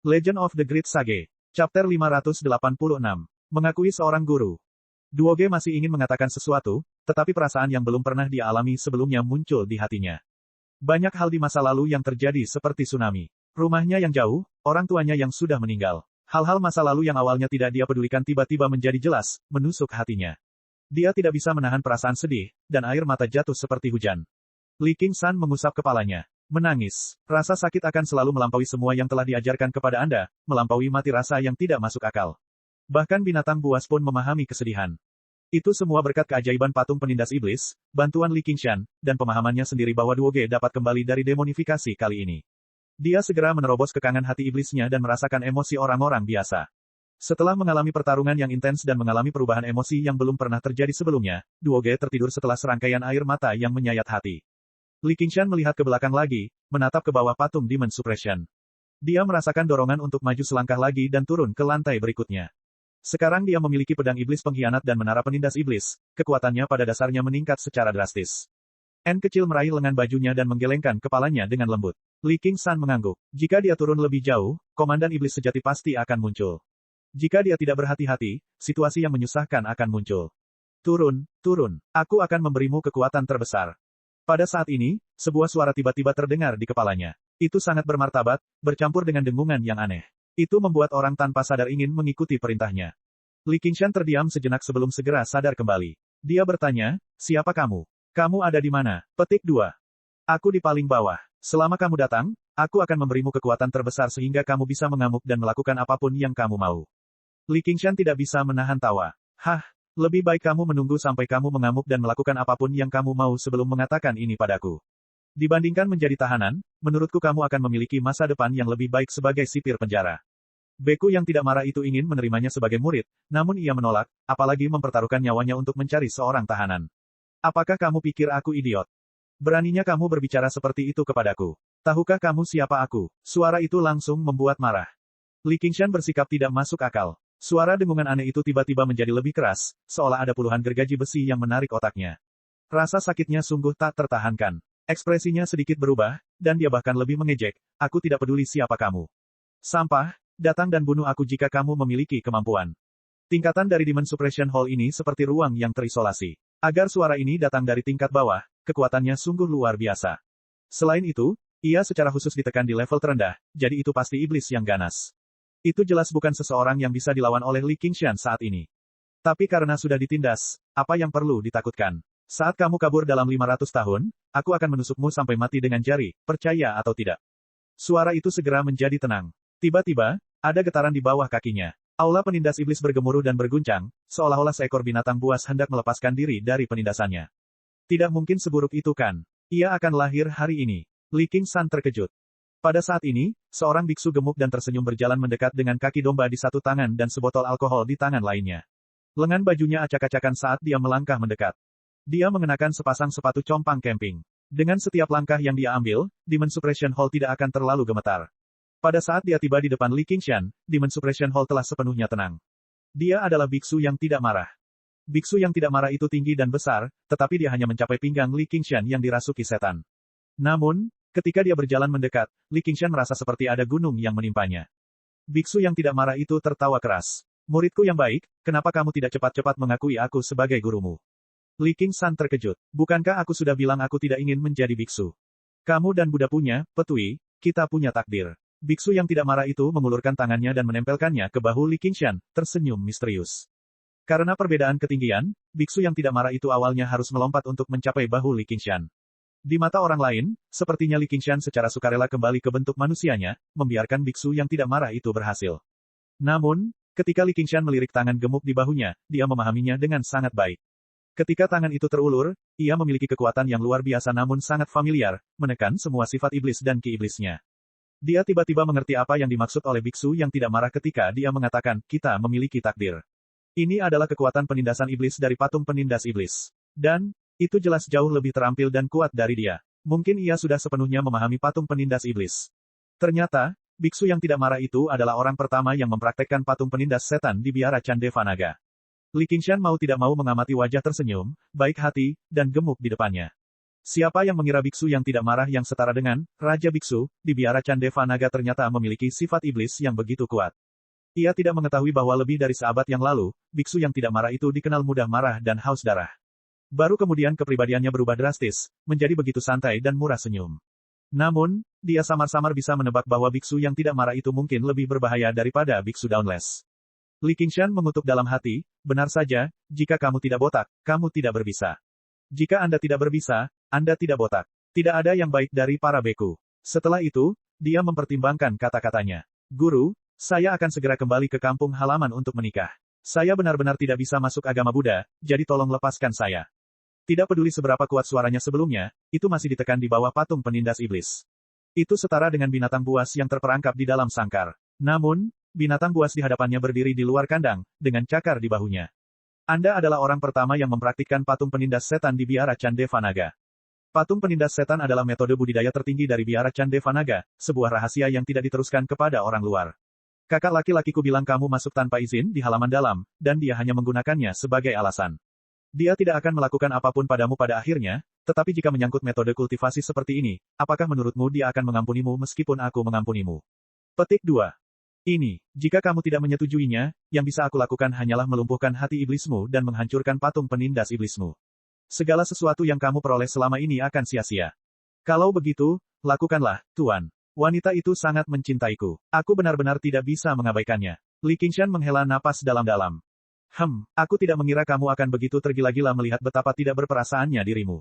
Legend of the Great Sage. Chapter 586. Mengakui seorang guru. Duoge masih ingin mengatakan sesuatu, tetapi perasaan yang belum pernah dia alami sebelumnya muncul di hatinya. Banyak hal di masa lalu yang terjadi seperti tsunami. Rumahnya yang jauh, orang tuanya yang sudah meninggal. Hal-hal masa lalu yang awalnya tidak dia pedulikan tiba-tiba menjadi jelas, menusuk hatinya. Dia tidak bisa menahan perasaan sedih, dan air mata jatuh seperti hujan. Li Qingshan mengusap kepalanya. Menangis. Rasa sakit akan selalu melampaui semua yang telah diajarkan kepada Anda, melampaui mati rasa yang tidak masuk akal. Bahkan binatang buas pun memahami kesedihan. Itu semua berkat keajaiban patung penindas iblis, bantuan Li Qingshan, dan pemahamannya sendiri bahwa Duoge dapat kembali dari demonifikasi kali ini. Dia segera menerobos kekangan hati iblisnya dan merasakan emosi orang-orang biasa. Setelah mengalami pertarungan yang intens dan mengalami perubahan emosi yang belum pernah terjadi sebelumnya, Duoge tertidur setelah serangkaian air mata yang menyayat hati. Li Qingshan melihat ke belakang lagi, menatap ke bawah patung Demon Suppression. Dia merasakan dorongan untuk maju selangkah lagi dan turun ke lantai berikutnya. Sekarang dia memiliki pedang iblis pengkhianat dan menara penindas iblis, kekuatannya pada dasarnya meningkat secara drastis. N kecil meraih lengan bajunya dan menggelengkan kepalanya dengan lembut. Li Qingshan mengangguk. Jika dia turun lebih jauh, komandan iblis sejati pasti akan muncul. Jika dia tidak berhati-hati, situasi yang menyusahkan akan muncul. Turun, turun. Aku akan memberimu kekuatan terbesar. Pada saat ini, sebuah suara tiba-tiba terdengar di kepalanya. Itu sangat bermartabat, bercampur dengan dengungan yang aneh. Itu membuat orang tanpa sadar ingin mengikuti perintahnya. Li Qingshan terdiam sejenak sebelum segera sadar kembali. Dia bertanya, siapa kamu? Kamu ada di mana? Petik 2. Aku di paling bawah. Selama kamu datang, aku akan memberimu kekuatan terbesar sehingga kamu bisa mengamuk dan melakukan apapun yang kamu mau. Li Qingshan tidak bisa menahan tawa. Hah? Lebih baik kamu menunggu sampai kamu mengamuk dan melakukan apapun yang kamu mau sebelum mengatakan ini padaku. Dibandingkan menjadi tahanan, menurutku kamu akan memiliki masa depan yang lebih baik sebagai sipir penjara. Beku yang tidak marah itu ingin menerimanya sebagai murid, namun ia menolak, apalagi mempertaruhkan nyawanya untuk mencari seorang tahanan. Apakah kamu pikir aku idiot? Beraninya kamu berbicara seperti itu kepadaku. Tahukah kamu siapa aku? Suara itu langsung membuat marah. Li Qingshan bersikap tidak masuk akal. Suara dengungan aneh itu tiba-tiba menjadi lebih keras, seolah ada puluhan gergaji besi yang menarik otaknya. Rasa sakitnya sungguh tak tertahankan. Ekspresinya sedikit berubah, dan dia bahkan lebih mengejek, aku tidak peduli siapa kamu. Sampah, datang dan bunuh aku jika kamu memiliki kemampuan. Tingkatan dari Demon Suppression Hall ini seperti ruang yang terisolasi. Agar suara ini datang dari tingkat bawah, kekuatannya sungguh luar biasa. Selain itu, ia secara khusus ditekan di level terendah, jadi itu pasti iblis yang ganas. Itu jelas bukan seseorang yang bisa dilawan oleh Li Qingshan saat ini. Tapi karena sudah ditindas, apa yang perlu ditakutkan? Saat kamu kabur dalam 500 tahun, aku akan menusukmu sampai mati dengan jari, percaya atau tidak. Suara itu segera menjadi tenang. Tiba-tiba, ada getaran di bawah kakinya. Aula penindas iblis bergemuruh dan berguncang, seolah-olah seekor binatang buas hendak melepaskan diri dari penindasannya. Tidak mungkin seburuk itu kan? Ia akan lahir hari ini. Li Qingshan terkejut. Pada saat ini, seorang biksu gemuk dan tersenyum berjalan mendekat dengan kaki domba di satu tangan dan sebotol alkohol di tangan lainnya. Lengan bajunya acak-acakan saat dia melangkah mendekat. Dia mengenakan sepasang sepatu compang camping. Dengan setiap langkah yang dia ambil, Demon Suppression Hall tidak akan terlalu gemetar. Pada saat dia tiba di depan Li Qingshan, Demon Suppression Hall telah sepenuhnya tenang. Dia adalah biksu yang tidak marah. Biksu yang tidak marah itu tinggi dan besar, tetapi dia hanya mencapai pinggang Li Qingshan yang dirasuki setan. Namun, ketika dia berjalan mendekat, Li Qingshan merasa seperti ada gunung yang menimpanya. Biksu yang tidak marah itu tertawa keras. Muridku yang baik, kenapa kamu tidak cepat-cepat mengakui aku sebagai gurumu? Li Qingshan terkejut. Bukankah aku sudah bilang aku tidak ingin menjadi biksu? Kamu dan Buddha punya, petui, kita punya takdir. Biksu yang tidak marah itu mengulurkan tangannya dan menempelkannya ke bahu Li Qingshan, tersenyum misterius. Karena perbedaan ketinggian, biksu yang tidak marah itu awalnya harus melompat untuk mencapai bahu Li Qingshan. Di mata orang lain, sepertinya Li Qingshan secara sukarela kembali ke bentuk manusianya, membiarkan biksu yang tidak marah itu berhasil. Namun, ketika Li Qingshan melirik tangan gemuk di bahunya, dia memahaminya dengan sangat baik. Ketika tangan itu terulur, ia memiliki kekuatan yang luar biasa namun sangat familiar, menekan semua sifat iblis dan ki-iblisnya. Dia tiba-tiba mengerti apa yang dimaksud oleh biksu yang tidak marah ketika dia mengatakan, kita memiliki takdir. Ini adalah kekuatan penindasan iblis dari patung penindas iblis. Dan, itu jelas jauh lebih terampil dan kuat dari dia. Mungkin ia sudah sepenuhnya memahami patung penindas iblis. Ternyata, biksu yang tidak marah itu adalah orang pertama yang mempraktekkan patung penindas setan di biara Candevanaga. Li Qingshan mau tidak mau mengamati wajah tersenyum, baik hati, dan gemuk di depannya. Siapa yang mengira biksu yang tidak marah yang setara dengan Raja Biksu di biara Candeva Naga ternyata memiliki sifat iblis yang begitu kuat. Ia tidak mengetahui bahwa lebih dari seabad yang lalu, biksu yang tidak marah itu dikenal mudah marah dan haus darah. Baru kemudian kepribadiannya berubah drastis, menjadi begitu santai dan murah senyum. Namun, dia samar-samar bisa menebak bahwa biksu yang tidak marah itu mungkin lebih berbahaya daripada biksu Dauntless. Li Qingshan mengutuk dalam hati, benar saja, jika kamu tidak botak, kamu tidak berbisa. Jika Anda tidak berbisa, Anda tidak botak. Tidak ada yang baik dari para beku. Setelah itu, dia mempertimbangkan kata-katanya. Guru, saya akan segera kembali ke kampung halaman untuk menikah. Saya benar-benar tidak bisa masuk agama Buddha, jadi tolong lepaskan saya. Tidak peduli seberapa kuat suaranya sebelumnya, itu masih ditekan di bawah patung penindas iblis. Itu setara dengan binatang buas yang terperangkap di dalam sangkar. Namun, binatang buas di hadapannya berdiri di luar kandang, dengan cakar di bahunya. Anda adalah orang pertama yang mempraktikkan patung penindas setan di biara Candeva Naga. Patung penindas setan adalah metode budidaya tertinggi dari biara Candeva Naga, sebuah rahasia yang tidak diteruskan kepada orang luar. Kakak laki-lakiku bilang kamu masuk tanpa izin di halaman dalam, dan dia hanya menggunakannya sebagai alasan. Dia tidak akan melakukan apapun padamu pada akhirnya, tetapi jika menyangkut metode kultivasi seperti ini, apakah menurutmu dia akan mengampunimu meskipun aku mengampunimu? Petik 2. Ini, jika kamu tidak menyetujuinya, yang bisa aku lakukan hanyalah melumpuhkan hati iblismu dan menghancurkan patung penindas iblismu. Segala sesuatu yang kamu peroleh selama ini akan sia-sia. Kalau begitu, lakukanlah, Tuan. Wanita itu sangat mencintaiku. Aku benar-benar tidak bisa mengabaikannya. Li Qingshan menghela napas dalam-dalam. Aku tidak mengira kamu akan begitu tergila-gila melihat betapa tidak berperasaannya dirimu.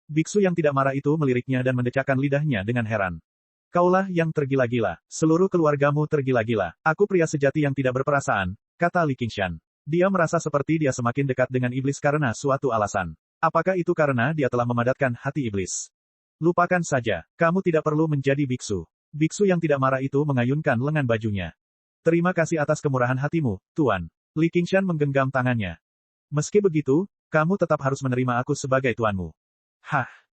Biksu yang tidak marah itu meliriknya dan mendecakkan lidahnya dengan heran. Kaulah yang tergila-gila. Seluruh keluargamu tergila-gila. Aku pria sejati yang tidak berperasaan, kata Li Qingshan. Dia merasa seperti dia semakin dekat dengan iblis karena suatu alasan. Apakah itu karena dia telah memadatkan hati iblis? Lupakan saja. Kamu tidak perlu menjadi biksu. Biksu yang tidak marah itu mengayunkan lengan bajunya. Terima kasih atas kemurahan hatimu, Tuan. Li Qingshan menggenggam tangannya. Meski begitu, kamu tetap harus menerima aku sebagai tuanmu.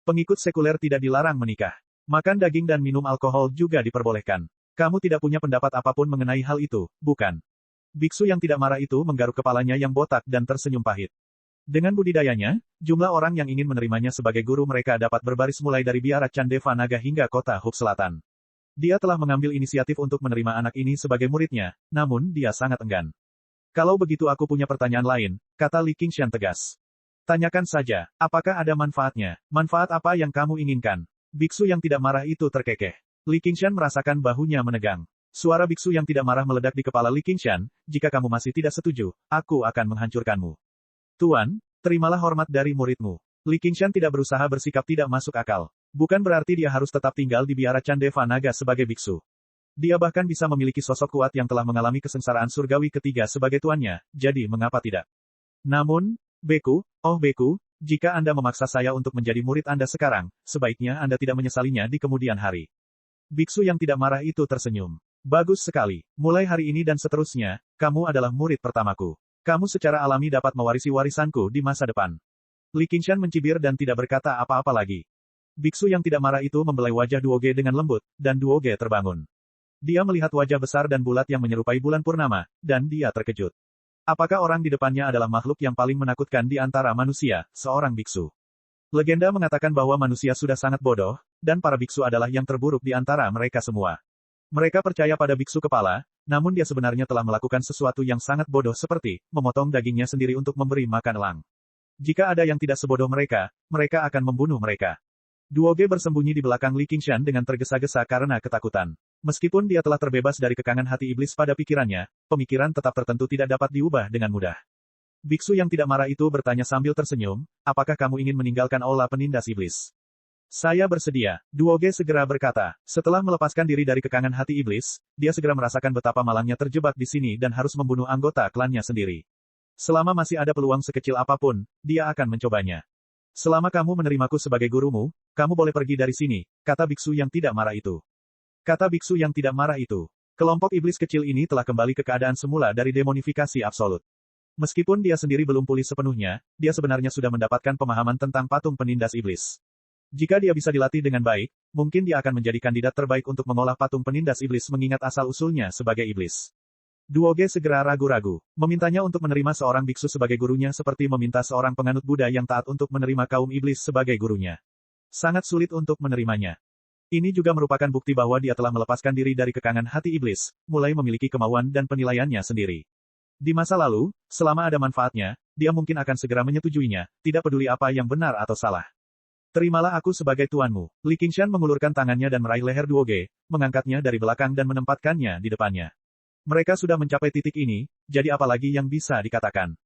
Pengikut sekuler tidak dilarang menikah. Makan daging dan minum alkohol juga diperbolehkan. Kamu tidak punya pendapat apapun mengenai hal itu, bukan? Biksu yang tidak marah itu menggaruk kepalanya yang botak dan tersenyum pahit. Dengan budidayanya, jumlah orang yang ingin menerimanya sebagai guru mereka dapat berbaris mulai dari biara Candeva Naga hingga kota Hub Selatan. Dia telah mengambil inisiatif untuk menerima anak ini sebagai muridnya, namun dia sangat enggan. Kalau begitu aku punya pertanyaan lain, kata Li Qingshan tegas. Tanyakan saja, apakah ada manfaatnya? Manfaat apa yang kamu inginkan? Biksu yang tidak marah itu terkekeh. Li Qingshan merasakan bahunya menegang. Suara biksu yang tidak marah meledak di kepala Li Qingshan, jika kamu masih tidak setuju, aku akan menghancurkanmu. Tuan, terimalah hormat dari muridmu. Li Qingshan tidak berusaha bersikap tidak masuk akal. Bukan berarti dia harus tetap tinggal di biara Candeva Naga sebagai biksu. Dia bahkan bisa memiliki sosok kuat yang telah mengalami kesengsaraan surgawi ketiga sebagai tuannya, jadi mengapa tidak? Namun, Beku, jika Anda memaksa saya untuk menjadi murid Anda sekarang, sebaiknya Anda tidak menyesalinya di kemudian hari. Biksu yang tidak marah itu tersenyum. Bagus sekali. Mulai hari ini dan seterusnya, kamu adalah murid pertamaku. Kamu secara alami dapat mewarisi warisanku di masa depan. Li Qingshan mencibir dan tidak berkata apa-apa lagi. Biksu yang tidak marah itu membelai wajah Duoge dengan lembut, dan Duoge terbangun. Dia melihat wajah besar dan bulat yang menyerupai bulan purnama, dan dia terkejut. Apakah orang di depannya adalah makhluk yang paling menakutkan di antara manusia, seorang biksu? Legenda mengatakan bahwa manusia sudah sangat bodoh, dan para biksu adalah yang terburuk di antara mereka semua. Mereka percaya pada biksu kepala, namun dia sebenarnya telah melakukan sesuatu yang sangat bodoh seperti memotong dagingnya sendiri untuk memberi makan elang. Jika ada yang tidak sebodoh mereka, mereka akan membunuh mereka. Duoge bersembunyi di belakang Li Qingshan dengan tergesa-gesa karena ketakutan. Meskipun dia telah terbebas dari kekangan hati iblis pada pikirannya, pemikiran tetap tertentu tidak dapat diubah dengan mudah. Biksu yang tidak marah itu bertanya sambil tersenyum, apakah kamu ingin meninggalkan aula penindas iblis? Saya bersedia, Duoge segera berkata. Setelah melepaskan diri dari kekangan hati iblis, dia segera merasakan betapa malangnya terjebak di sini dan harus membunuh anggota klannya sendiri. Selama masih ada peluang sekecil apapun, dia akan mencobanya. Selama kamu menerimaku sebagai gurumu, kamu boleh pergi dari sini, kata biksu yang tidak marah itu. Kata biksu yang tidak marah itu. Kelompok iblis kecil ini telah kembali ke keadaan semula dari demonifikasi absolut. Meskipun dia sendiri belum pulih sepenuhnya, dia sebenarnya sudah mendapatkan pemahaman tentang patung penindas iblis. Jika dia bisa dilatih dengan baik, mungkin dia akan menjadi kandidat terbaik untuk mengolah patung penindas iblis mengingat asal-usulnya sebagai iblis. Duoge segera ragu-ragu. Memintanya untuk menerima seorang biksu sebagai gurunya seperti meminta seorang penganut Buddha yang taat untuk menerima kaum iblis sebagai gurunya. Sangat sulit untuk menerimanya. Ini juga merupakan bukti bahwa dia telah melepaskan diri dari kekangan hati iblis, mulai memiliki kemauan dan penilaiannya sendiri. Di masa lalu, selama ada manfaatnya, dia mungkin akan segera menyetujuinya, tidak peduli apa yang benar atau salah. Terimalah aku sebagai tuanmu. Li Qingshan mengulurkan tangannya dan meraih leher Duoge, mengangkatnya dari belakang dan menempatkannya di depannya. Mereka sudah mencapai titik ini, jadi apalagi yang bisa dikatakan.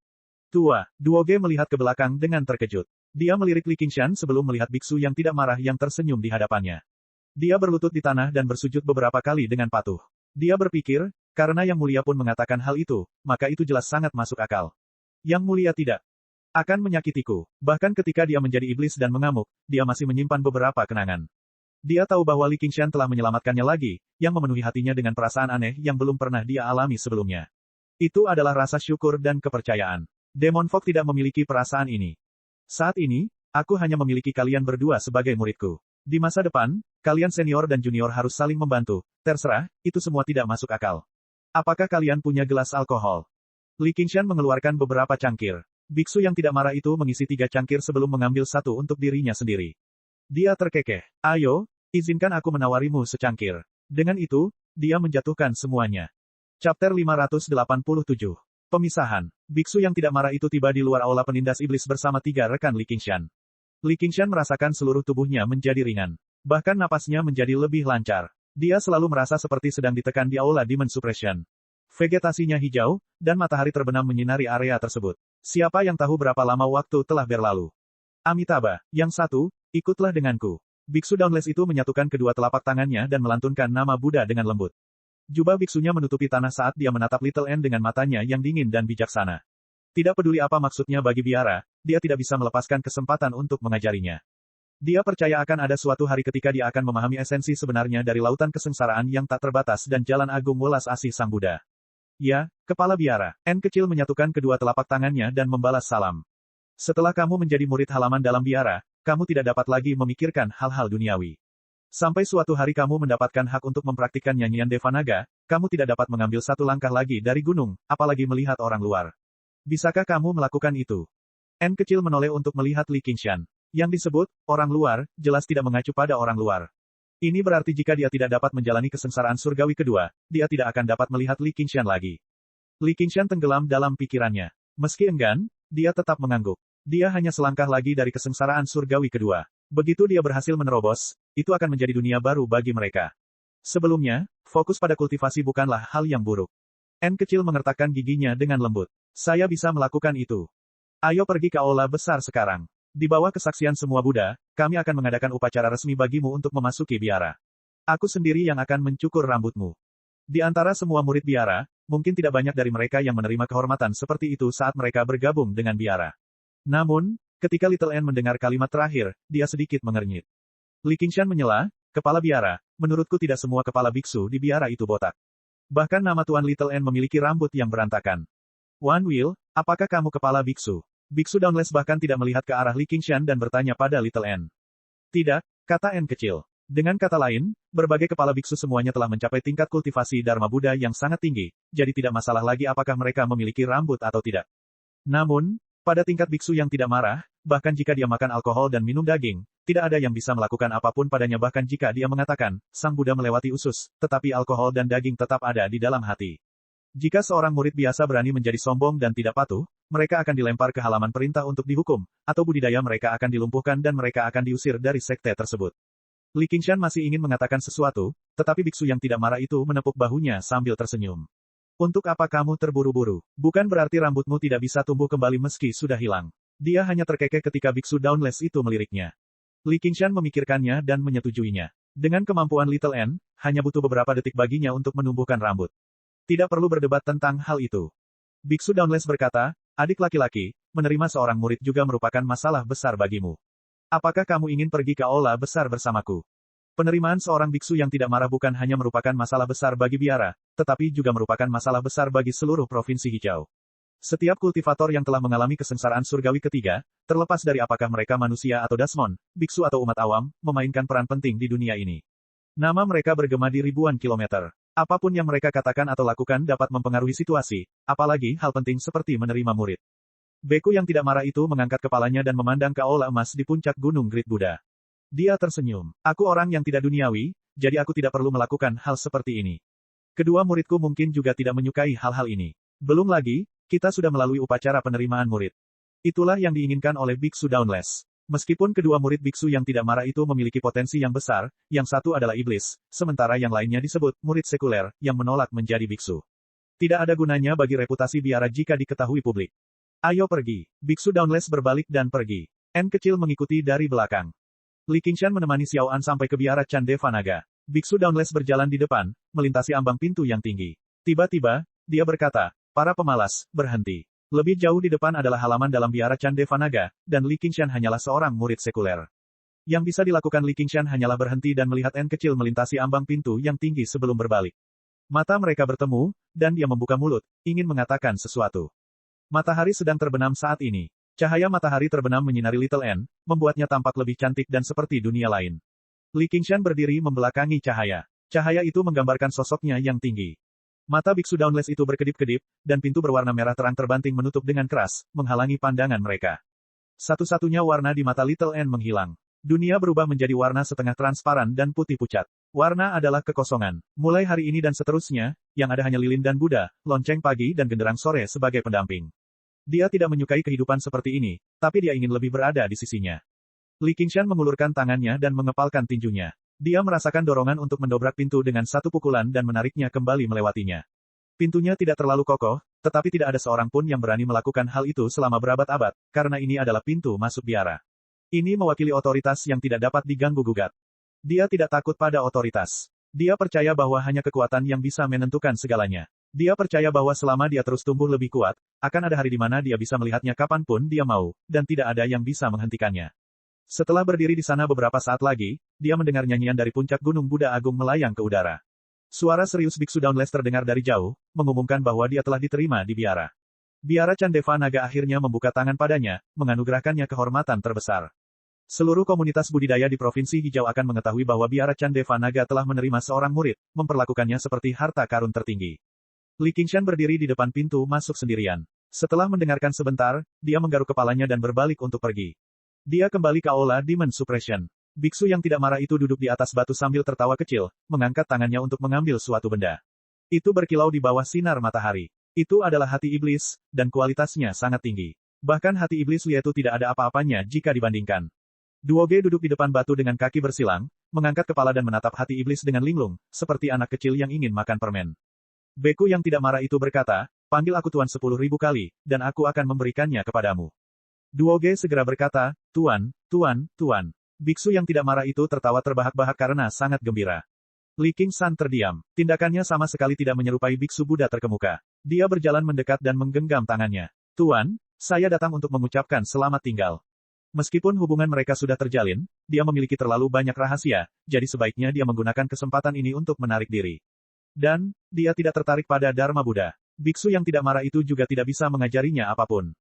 Tua, Duoge melihat ke belakang dengan terkejut. Dia melirik Li Qingshan sebelum melihat biksu yang tidak marah yang tersenyum di hadapannya. Dia berlutut di tanah dan bersujud beberapa kali dengan patuh. Dia berpikir, karena Yang Mulia pun mengatakan hal itu, maka itu jelas sangat masuk akal. Yang Mulia tidak akan menyakitiku. Bahkan ketika dia menjadi iblis dan mengamuk, dia masih menyimpan beberapa kenangan. Dia tahu bahwa Li Qingshan telah menyelamatkannya lagi, yang memenuhi hatinya dengan perasaan aneh yang belum pernah dia alami sebelumnya. Itu adalah rasa syukur dan kepercayaan. Demon Fog tidak memiliki perasaan ini. Saat ini, aku hanya memiliki kalian berdua sebagai muridku. Di masa depan, kalian senior dan junior harus saling membantu. Terserah, itu semua tidak masuk akal. Apakah kalian punya gelas alkohol? Li Qingshan mengeluarkan beberapa cangkir. Biksu yang tidak marah itu mengisi 3 cangkir sebelum mengambil satu untuk dirinya sendiri. Dia terkekeh. Ayo, izinkan aku menawarimu secangkir. Dengan itu, dia menjatuhkan semuanya. Chapter 587. Pemisahan. Biksu yang tidak marah itu tiba di luar aula penindas iblis bersama 3 rekan Li Qingshan. Li Qingshan merasakan seluruh tubuhnya menjadi ringan. Bahkan napasnya menjadi lebih lancar. Dia selalu merasa seperti sedang ditekan di aula Demon Suppression. Vegetasinya hijau, dan matahari terbenam menyinari area tersebut. Siapa yang tahu berapa lama waktu telah berlalu? Amitabha, yang satu, ikutlah denganku. Biksu Dauntless itu menyatukan kedua telapak tangannya dan melantunkan nama Buddha dengan lembut. Jubah biksunya menutupi tanah saat dia menatap Little N dengan matanya yang dingin dan bijaksana. Tidak peduli apa maksudnya bagi biara, dia tidak bisa melepaskan kesempatan untuk mengajarinya. Dia percaya akan ada suatu hari ketika dia akan memahami esensi sebenarnya dari lautan kesengsaraan yang tak terbatas dan jalan agung welas asih Sang Buddha. Ya, Kepala Biara. N kecil menyatukan kedua telapak tangannya dan membalas salam. Setelah kamu menjadi murid halaman dalam biara, kamu tidak dapat lagi memikirkan hal-hal duniawi. Sampai suatu hari kamu mendapatkan hak untuk mempraktikkan nyanyian Devanaga, kamu tidak dapat mengambil satu langkah lagi dari gunung, apalagi melihat orang luar. Bisakah kamu melakukan itu? N kecil menoleh untuk melihat Li Qingshan. Yang disebut, orang luar, jelas tidak mengacu pada orang luar. Ini berarti jika dia tidak dapat menjalani kesengsaraan surgawi kedua, dia tidak akan dapat melihat Li Qingshan lagi. Li Qingshan tenggelam dalam pikirannya. Meski enggan, dia tetap mengangguk. Dia hanya selangkah lagi dari kesengsaraan surgawi kedua. Begitu dia berhasil menerobos, itu akan menjadi dunia baru bagi mereka. Sebelumnya, fokus pada kultivasi bukanlah hal yang buruk. N kecil mengertakkan giginya dengan lembut. Saya bisa melakukan itu. Ayo pergi ke aula besar sekarang. Di bawah kesaksian semua Buddha, kami akan mengadakan upacara resmi bagimu untuk memasuki biara. Aku sendiri yang akan mencukur rambutmu. Di antara semua murid biara, mungkin tidak banyak dari mereka yang menerima kehormatan seperti itu saat mereka bergabung dengan biara. Namun, ketika Little N mendengar kalimat terakhir, dia sedikit mengernyit. Li Qingshan menyela, Kepala Biara, menurutku tidak semua kepala biksu di biara itu botak. Bahkan nama Tuan Little N memiliki rambut yang berantakan. Wan Will, apakah kamu kepala biksu? Biksu Dauntless bahkan tidak melihat ke arah Li Qingshan dan bertanya pada Little N. Tidak, kata N kecil. Dengan kata lain, berbagai kepala biksu semuanya telah mencapai tingkat kultivasi Dharma Buddha yang sangat tinggi, jadi tidak masalah lagi apakah mereka memiliki rambut atau tidak. Namun, pada tingkat biksu yang tidak marah, bahkan jika dia makan alkohol dan minum daging, tidak ada yang bisa melakukan apapun padanya bahkan jika dia mengatakan, Sang Buddha melewati usus, tetapi alkohol dan daging tetap ada di dalam hati. Jika seorang murid biasa berani menjadi sombong dan tidak patuh, mereka akan dilempar ke halaman perintah untuk dihukum, atau budidaya mereka akan dilumpuhkan dan mereka akan diusir dari sekte tersebut. Li Qingshan masih ingin mengatakan sesuatu, tetapi biksu yang tidak marah itu menepuk bahunya sambil tersenyum. Untuk apa kamu terburu-buru? Bukan berarti rambutmu tidak bisa tumbuh kembali meski sudah hilang. Dia hanya terkekeh ketika biksu Dauntless itu meliriknya. Li Qingshan memikirkannya dan menyetujuinya. Dengan kemampuan Little N, hanya butuh beberapa detik baginya untuk menumbuhkan rambut. Tidak perlu berdebat tentang hal itu. Biksu Dauntless berkata, adik laki-laki, menerima seorang murid juga merupakan masalah besar bagimu. Apakah kamu ingin pergi ke aula besar bersamaku? Penerimaan seorang biksu yang tidak marah bukan hanya merupakan masalah besar bagi biara, tetapi juga merupakan masalah besar bagi seluruh provinsi hijau. Setiap kultivator yang telah mengalami kesengsaraan surgawi ketiga, terlepas dari apakah mereka manusia atau dasmon, biksu atau umat awam, memainkan peran penting di dunia ini. Nama mereka bergema di ribuan kilometer. Apapun yang mereka katakan atau lakukan dapat mempengaruhi situasi, apalagi hal penting seperti menerima murid. Beku yang tidak marah itu mengangkat kepalanya dan memandang ke aula emas di puncak gunung Great Buddha. Dia tersenyum. Aku orang yang tidak duniawi, jadi aku tidak perlu melakukan hal seperti ini. Kedua muridku mungkin juga tidak menyukai hal-hal ini. Belum lagi, kita sudah melalui upacara penerimaan murid. Itulah yang diinginkan oleh Biksu Dauntless. Meskipun kedua murid biksu yang tidak marah itu memiliki potensi yang besar, yang satu adalah iblis, sementara yang lainnya disebut murid sekuler, yang menolak menjadi biksu. Tidak ada gunanya bagi reputasi biara jika diketahui publik. Ayo pergi. Biksu Dauntless berbalik dan pergi. N kecil mengikuti dari belakang. Li Qingshan menemani Xiao An sampai ke biara Candeva Naga. Biksu Dauntless berjalan di depan, melintasi ambang pintu yang tinggi. Tiba-tiba, dia berkata, para pemalas, berhenti. Lebih jauh di depan adalah halaman dalam biara Candeva Naga, dan Li Qingshan hanyalah seorang murid sekuler. Yang bisa dilakukan Li Qingshan hanyalah berhenti dan melihat N kecil melintasi ambang pintu yang tinggi sebelum berbalik. Mata mereka bertemu, dan dia membuka mulut, ingin mengatakan sesuatu. Matahari sedang terbenam saat ini. Cahaya matahari terbenam menyinari Little N, membuatnya tampak lebih cantik dan seperti dunia lain. Li Qingshan berdiri membelakangi cahaya. Cahaya itu menggambarkan sosoknya yang tinggi. Mata Biksu Dauntless itu berkedip-kedip, dan pintu berwarna merah terang terbanting menutup dengan keras, menghalangi pandangan mereka. Satu-satunya warna di mata Little N menghilang. Dunia berubah menjadi warna setengah transparan dan putih pucat. Warna adalah kekosongan. Mulai hari ini dan seterusnya, yang ada hanya lilin dan Buddha, lonceng pagi dan genderang sore sebagai pendamping. Dia tidak menyukai kehidupan seperti ini, tapi dia ingin lebih berada di sisinya. Li Qingshan mengulurkan tangannya dan mengepalkan tinjunya. Dia merasakan dorongan untuk mendobrak pintu dengan satu pukulan dan menariknya kembali melewatinya. Pintunya tidak terlalu kokoh, tetapi tidak ada seorang pun yang berani melakukan hal itu selama berabad-abad, karena ini adalah pintu masuk biara. Ini mewakili otoritas yang tidak dapat diganggu-gugat. Dia tidak takut pada otoritas. Dia percaya bahwa hanya kekuatan yang bisa menentukan segalanya. Dia percaya bahwa selama dia terus tumbuh lebih kuat, akan ada hari di mana dia bisa melihatnya kapanpun dia mau, dan tidak ada yang bisa menghentikannya. Setelah berdiri di sana beberapa saat lagi, dia mendengar nyanyian dari puncak Gunung Buddha Agung melayang ke udara. Suara serius Biksu Dauntless terdengar dari jauh, mengumumkan bahwa dia telah diterima di biara. Biara Candeva Naga akhirnya membuka tangan padanya, menganugerahkannya kehormatan terbesar. Seluruh komunitas budidaya di Provinsi Hijau akan mengetahui bahwa biara Candeva Naga telah menerima seorang murid, memperlakukannya seperti harta karun tertinggi. Li Qingshan berdiri di depan pintu masuk sendirian. Setelah mendengarkan sebentar, dia menggaruk kepalanya dan berbalik untuk pergi. Dia kembali ke aula Demon Suppression. Biksu yang tidak marah itu duduk di atas batu sambil tertawa kecil, mengangkat tangannya untuk mengambil suatu benda. Itu berkilau di bawah sinar matahari. Itu adalah hati iblis, dan kualitasnya sangat tinggi. Bahkan hati iblis Lietu tidak ada apa-apanya jika dibandingkan. Duoge duduk di depan batu dengan kaki bersilang, mengangkat kepala dan menatap hati iblis dengan linglung, seperti anak kecil yang ingin makan permen. Beku yang tidak marah itu berkata, panggil aku Tuan 10.000 kali, dan aku akan memberikannya kepadamu. Duoge segera berkata, Tuan, Tuan, Tuan. Biksu yang tidak marah itu tertawa terbahak-bahak karena sangat gembira. Li Qingshan terdiam. Tindakannya sama sekali tidak menyerupai Biksu Buddha terkemuka. Dia berjalan mendekat dan menggenggam tangannya. Tuan, saya datang untuk mengucapkan selamat tinggal. Meskipun hubungan mereka sudah terjalin, dia memiliki terlalu banyak rahasia, jadi sebaiknya dia menggunakan kesempatan ini untuk menarik diri. Dan, dia tidak tertarik pada Dharma Buddha. Biksu yang tidak marah itu juga tidak bisa mengajarinya apapun.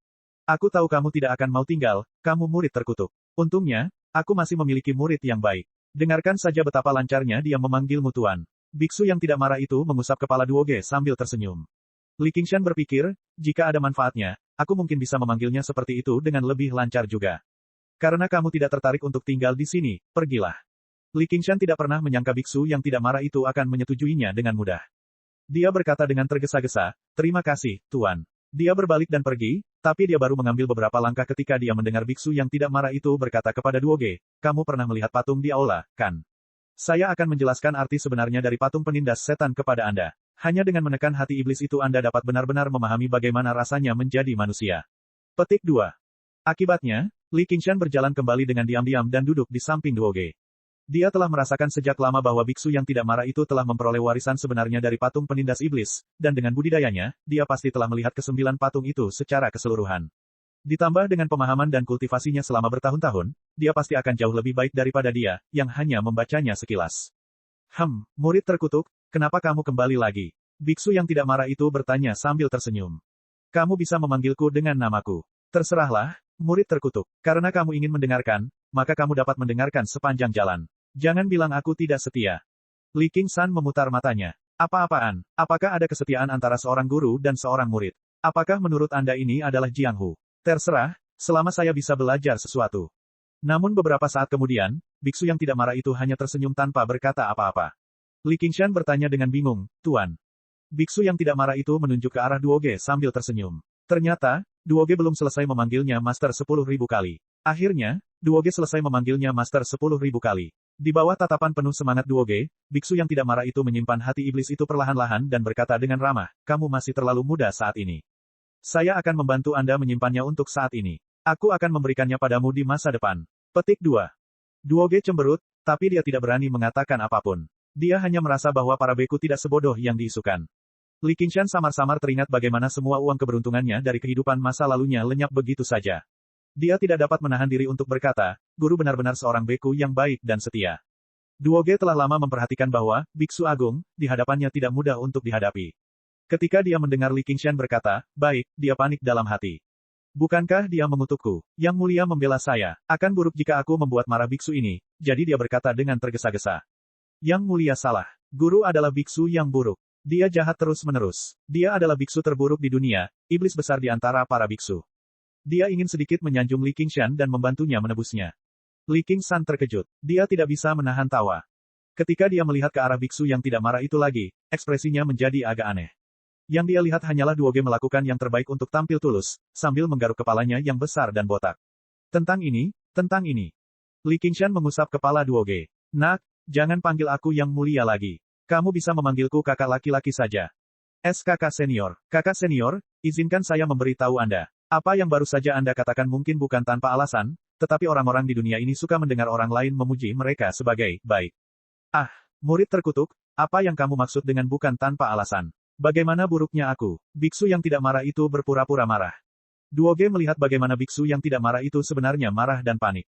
Aku tahu kamu tidak akan mau tinggal, kamu murid terkutuk. Untungnya, aku masih memiliki murid yang baik. Dengarkan saja betapa lancarnya dia memanggilmu Tuan. Biksu yang tidak marah itu mengusap kepala Duoge sambil tersenyum. Li Qingshan berpikir, jika ada manfaatnya, aku mungkin bisa memanggilnya seperti itu dengan lebih lancar juga. Karena kamu tidak tertarik untuk tinggal di sini, pergilah. Li Qingshan tidak pernah menyangka biksu yang tidak marah itu akan menyetujuinya dengan mudah. Dia berkata dengan tergesa-gesa, terima kasih, Tuan. Dia berbalik dan pergi, tapi dia baru mengambil beberapa langkah ketika dia mendengar biksu yang tidak marah itu berkata kepada Duoge, kamu pernah melihat patung di aula, kan? Saya akan menjelaskan arti sebenarnya dari patung penindas setan kepada Anda. Hanya dengan menekan hati iblis itu Anda dapat benar-benar memahami bagaimana rasanya menjadi manusia. Petik 2. Akibatnya, Li Qingshan berjalan kembali dengan diam-diam dan duduk di samping Duoge. Dia telah merasakan sejak lama bahwa biksu yang tidak marah itu telah memperoleh warisan sebenarnya dari patung penindas iblis, dan dengan budidayanya, dia pasti telah melihat ke-9 patung itu secara keseluruhan. Ditambah dengan pemahaman dan kultivasinya selama bertahun-tahun, dia pasti akan jauh lebih baik daripada dia, yang hanya membacanya sekilas. Murid terkutuk, kenapa kamu kembali lagi? Biksu yang tidak marah itu bertanya sambil tersenyum. Kamu bisa memanggilku dengan namaku. Terserahlah, murid terkutuk. Karena kamu ingin mendengarkan, maka kamu dapat mendengarkan sepanjang jalan. Jangan bilang aku tidak setia. Li Qingshan memutar matanya. Apa-apaan? Apakah ada kesetiaan antara seorang guru dan seorang murid? Apakah menurut Anda ini adalah Jianghu? Terserah, selama saya bisa belajar sesuatu. Namun beberapa saat kemudian, biksu yang tidak marah itu hanya tersenyum tanpa berkata apa-apa. Li Qingshan bertanya dengan bingung, Tuan. Biksu yang tidak marah itu menunjuk ke arah Duoge sambil tersenyum. Ternyata, Duoge belum selesai memanggilnya Master 10.000 kali. Akhirnya, Duoge selesai memanggilnya Master 10.000 kali. Di bawah tatapan penuh semangat Duoge, biksu yang tidak marah itu menyimpan hati iblis itu perlahan-lahan dan berkata dengan ramah, kamu masih terlalu muda saat ini. Saya akan membantu Anda menyimpannya untuk saat ini. Aku akan memberikannya padamu di masa depan. Petik 2. Duoge cemberut, tapi dia tidak berani mengatakan apapun. Dia hanya merasa bahwa para beku tidak sebodoh yang diisukan. Li Qingshan samar-samar teringat bagaimana semua uang keberuntungannya dari kehidupan masa lalunya lenyap begitu saja. Dia tidak dapat menahan diri untuk berkata, guru benar-benar seorang beku yang baik dan setia. Duoge telah lama memperhatikan bahwa, biksu agung, di hadapannya tidak mudah untuk dihadapi. Ketika dia mendengar Li Qingshan berkata, baik, dia panik dalam hati. Bukankah dia mengutukku? Yang mulia membela saya. Akan buruk jika aku membuat marah biksu ini, jadi dia berkata dengan tergesa-gesa. Yang mulia salah. Guru adalah biksu yang buruk. Dia jahat terus-menerus. Dia adalah biksu terburuk di dunia, iblis besar di antara para biksu. Dia ingin sedikit menyanjung Li Qingshan dan membantunya menebusnya. Li Qingshan terkejut. Dia tidak bisa menahan tawa. Ketika dia melihat ke arah biksu yang tidak marah itu lagi, ekspresinya menjadi agak aneh. Yang dia lihat hanyalah Duoge melakukan yang terbaik untuk tampil tulus, sambil menggaruk kepalanya yang besar dan botak. Tentang ini. Li Qingshan mengusap kepala Duoge. Nak, jangan panggil aku yang mulia lagi. Kamu bisa memanggilku kakak laki-laki saja. Kakak senior. Kakak senior, izinkan saya memberitahu Anda. Apa yang baru saja Anda katakan mungkin bukan tanpa alasan, tetapi orang-orang di dunia ini suka mendengar orang lain memuji mereka sebagai baik. Ah, murid terkutuk, apa yang kamu maksud dengan bukan tanpa alasan? Bagaimana buruknya aku? Biksu yang tidak marah itu berpura-pura marah. Duoge melihat bagaimana biksu yang tidak marah itu sebenarnya marah dan panik.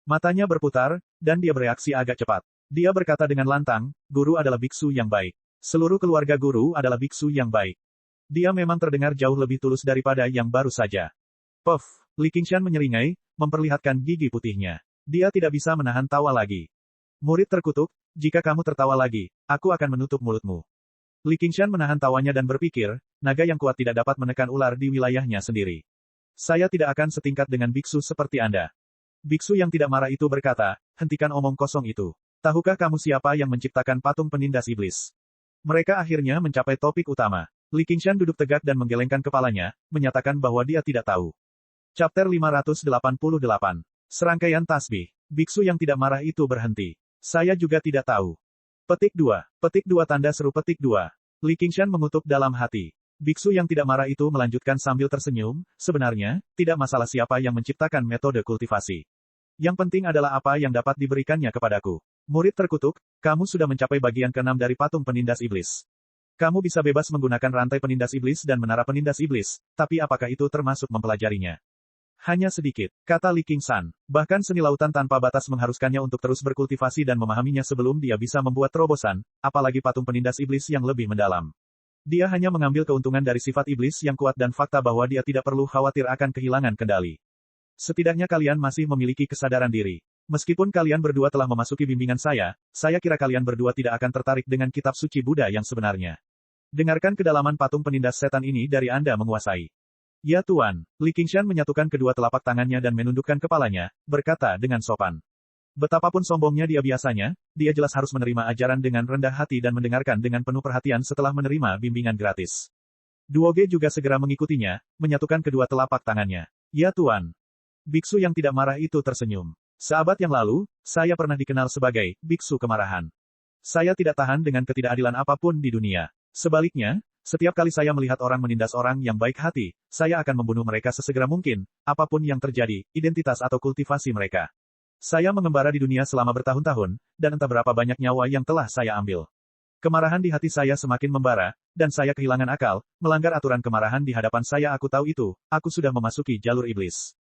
Matanya berputar, dan dia bereaksi agak cepat. Dia berkata dengan lantang, guru adalah biksu yang baik. Seluruh keluarga guru adalah biksu yang baik. Dia memang terdengar jauh lebih tulus daripada yang baru saja. Puff, Li Qingshan menyeringai, memperlihatkan gigi putihnya. Dia tidak bisa menahan tawa lagi. Murid terkutuk, jika kamu tertawa lagi, aku akan menutup mulutmu. Li Qingshan menahan tawanya dan berpikir, naga yang kuat tidak dapat menekan ular di wilayahnya sendiri. Saya tidak akan setingkat dengan biksu seperti Anda. Biksu yang tidak marah itu berkata, hentikan omong kosong itu. Tahukah kamu siapa yang menciptakan patung penindas iblis? Mereka akhirnya mencapai topik utama. Li Qingshan duduk tegak dan menggelengkan kepalanya, menyatakan bahwa dia tidak tahu. Chapter 588. Serangkaian tasbih. Biksu yang tidak marah itu berhenti. Saya juga tidak tahu. Petik 2. Petik 2 tanda seru petik 2. Li Qingshan mengutuk dalam hati. Biksu yang tidak marah itu melanjutkan sambil tersenyum, sebenarnya, tidak masalah siapa yang menciptakan metode kultivasi. Yang penting adalah apa yang dapat diberikannya kepadaku. Murid terkutuk, kamu sudah mencapai bagian ke-6 dari patung penindas iblis. Kamu bisa bebas menggunakan rantai penindas iblis dan menara penindas iblis, tapi apakah itu termasuk mempelajarinya? Hanya sedikit, kata Li Qingshan. Bahkan seni lautan tanpa batas mengharuskannya untuk terus berkultivasi dan memahaminya sebelum dia bisa membuat terobosan, apalagi patung penindas iblis yang lebih mendalam. Dia hanya mengambil keuntungan dari sifat iblis yang kuat dan fakta bahwa dia tidak perlu khawatir akan kehilangan kendali. Setidaknya kalian masih memiliki kesadaran diri. Meskipun kalian berdua telah memasuki bimbingan saya kira kalian berdua tidak akan tertarik dengan kitab suci Buddha yang sebenarnya. Dengarkan kedalaman patung penindas setan ini dari Anda menguasai. Ya Tuan, Li Qingshan menyatukan kedua telapak tangannya dan menundukkan kepalanya, berkata dengan sopan. Betapapun sombongnya dia biasanya, dia jelas harus menerima ajaran dengan rendah hati dan mendengarkan dengan penuh perhatian setelah menerima bimbingan gratis. Duoge juga segera mengikutinya, menyatukan kedua telapak tangannya. Ya Tuan. Biksu yang tidak marah itu tersenyum. Seabad yang lalu, saya pernah dikenal sebagai biksu kemarahan. Saya tidak tahan dengan ketidakadilan apapun di dunia. Sebaliknya, setiap kali saya melihat orang menindas orang yang baik hati, saya akan membunuh mereka sesegera mungkin, apapun yang terjadi, identitas atau kultivasi mereka. Saya mengembara di dunia selama bertahun-tahun, dan entah berapa banyak nyawa yang telah saya ambil. Kemarahan di hati saya semakin membara, dan saya kehilangan akal, melanggar aturan kemarahan di hadapan saya. Aku tahu itu, aku sudah memasuki jalur iblis.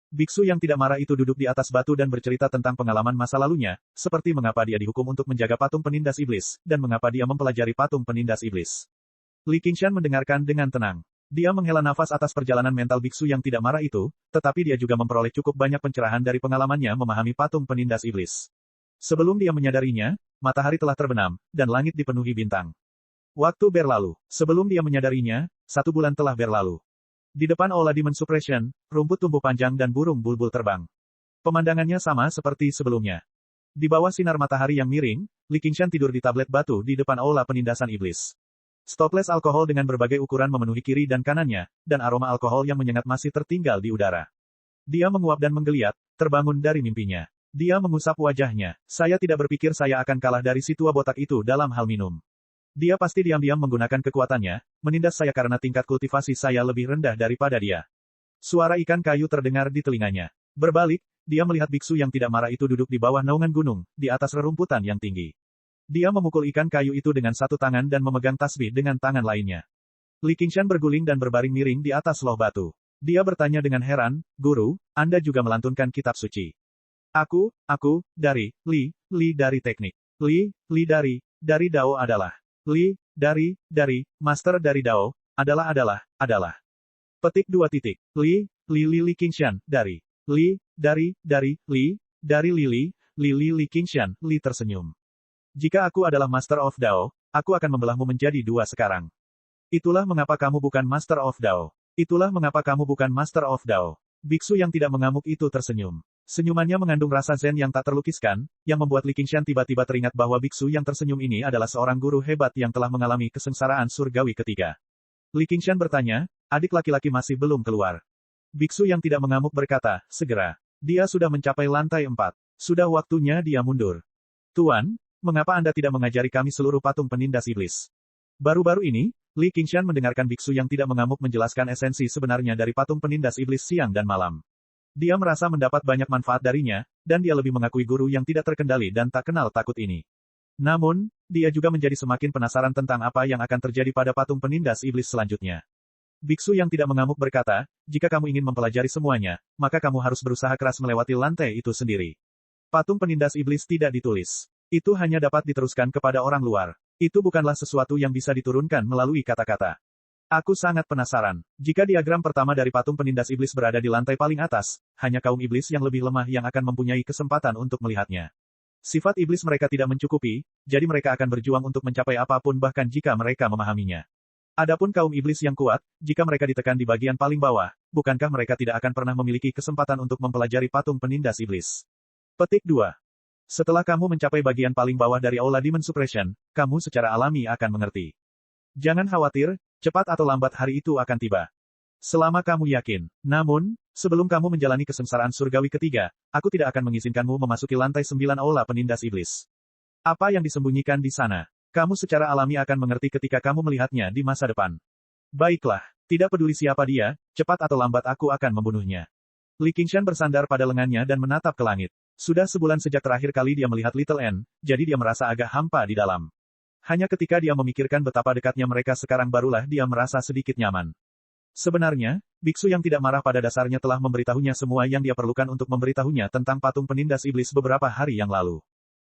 Biksu yang tidak marah itu duduk di atas batu dan bercerita tentang pengalaman masa lalunya, seperti mengapa dia dihukum untuk menjaga patung penindas iblis, dan mengapa dia mempelajari patung penindas iblis. Li Qingshan mendengarkan dengan tenang. Dia menghela nafas atas perjalanan mental biksu yang tidak marah itu, tetapi dia juga memperoleh cukup banyak pencerahan dari pengalamannya memahami patung penindas iblis. Sebelum dia menyadarinya, matahari telah terbenam, dan langit dipenuhi bintang. Waktu berlalu. Sebelum dia menyadarinya, 1 bulan telah berlalu. Di depan Aula Demon Suppression, rumput tumbuh panjang dan burung bulbul terbang. Pemandangannya sama seperti sebelumnya. Di bawah sinar matahari yang miring, Li Qingshan tidur di tablet batu di depan aula penindasan iblis. Stoples alkohol dengan berbagai ukuran memenuhi kiri dan kanannya, dan aroma alkohol yang menyengat masih tertinggal di udara. Dia menguap dan menggeliat, terbangun dari mimpinya. Dia mengusap wajahnya. Saya tidak berpikir saya akan kalah dari si tua botak itu dalam hal minum. Dia pasti diam-diam menggunakan kekuatannya, menindas saya karena tingkat kultivasi saya lebih rendah daripada dia. Suara ikan kayu terdengar di telinganya. Berbalik, dia melihat biksu yang tidak marah itu duduk di bawah naungan gunung, di atas rerumputan yang tinggi. Dia memukul ikan kayu itu dengan satu tangan dan memegang tasbih dengan tangan lainnya. Li Qingshan berguling dan berbaring miring di atas loh batu. Dia bertanya dengan heran, Guru, Anda juga melantunkan kitab suci. Aku, dari teknik. Li dari Dao adalah. Li, dari, Master dari Dao, adalah. Petik 2 titik. Li Qingshan, dari. Li Li Qingshan, Li tersenyum. Jika aku adalah Master of Dao, aku akan membelahmu menjadi dua sekarang. Itulah mengapa kamu bukan Master of Dao. Biksu yang tidak mengamuk itu tersenyum. Senyumannya mengandung rasa zen yang tak terlukiskan, yang membuat Li Qingshan tiba-tiba teringat bahwa biksu yang tersenyum ini adalah seorang guru hebat yang telah mengalami kesengsaraan surgawi ketiga. Li Qingshan bertanya, adik laki-laki masih belum keluar. Biksu yang tidak mengamuk berkata, segera. Dia sudah mencapai lantai 4. Sudah waktunya dia mundur. Tuan, mengapa Anda tidak mengajari kami seluruh patung penindas iblis? Baru-baru ini, Li Qingshan mendengarkan biksu yang tidak mengamuk menjelaskan esensi sebenarnya dari patung penindas iblis siang dan malam. Dia merasa mendapat banyak manfaat darinya, dan dia lebih mengakui guru yang tidak terkendali dan tak kenal takut ini. Namun, dia juga menjadi semakin penasaran tentang apa yang akan terjadi pada patung penindas iblis selanjutnya. Biksu yang tidak mengamuk berkata, jika kamu ingin mempelajari semuanya, maka kamu harus berusaha keras melewati lantai itu sendiri. Patung penindas iblis tidak ditulis. Itu hanya dapat diteruskan kepada orang luar. Itu bukanlah sesuatu yang bisa diturunkan melalui kata-kata. Aku sangat penasaran. Jika diagram pertama dari patung penindas iblis berada di lantai paling atas, hanya kaum iblis yang lebih lemah yang akan mempunyai kesempatan untuk melihatnya. Sifat iblis mereka tidak mencukupi, jadi mereka akan berjuang untuk mencapai apapun bahkan jika mereka memahaminya. Adapun kaum iblis yang kuat, jika mereka ditekan di bagian paling bawah, bukankah mereka tidak akan pernah memiliki kesempatan untuk mempelajari patung penindas iblis? Petik 2. Setelah kamu mencapai bagian paling bawah dari Aula Demon Suppression, kamu secara alami akan mengerti. Jangan khawatir, cepat atau lambat hari itu akan tiba. Selama kamu yakin. Namun, sebelum kamu menjalani kesengsaraan surgawi ketiga, aku tidak akan mengizinkanmu memasuki lantai 9 Aula penindas iblis. Apa yang disembunyikan di sana? Kamu secara alami akan mengerti ketika kamu melihatnya di masa depan. Baiklah, tidak peduli siapa dia, cepat atau lambat aku akan membunuhnya. Li Qingshan bersandar pada lengannya dan menatap ke langit. Sudah sebulan sejak terakhir kali dia melihat Little N, jadi dia merasa agak hampa di dalam. Hanya ketika dia memikirkan betapa dekatnya mereka sekarang barulah dia merasa sedikit nyaman. Sebenarnya, biksu yang tidak marah pada dasarnya telah memberitahunya semua yang dia perlukan untuk memberitahunya tentang patung penindas iblis beberapa hari yang lalu.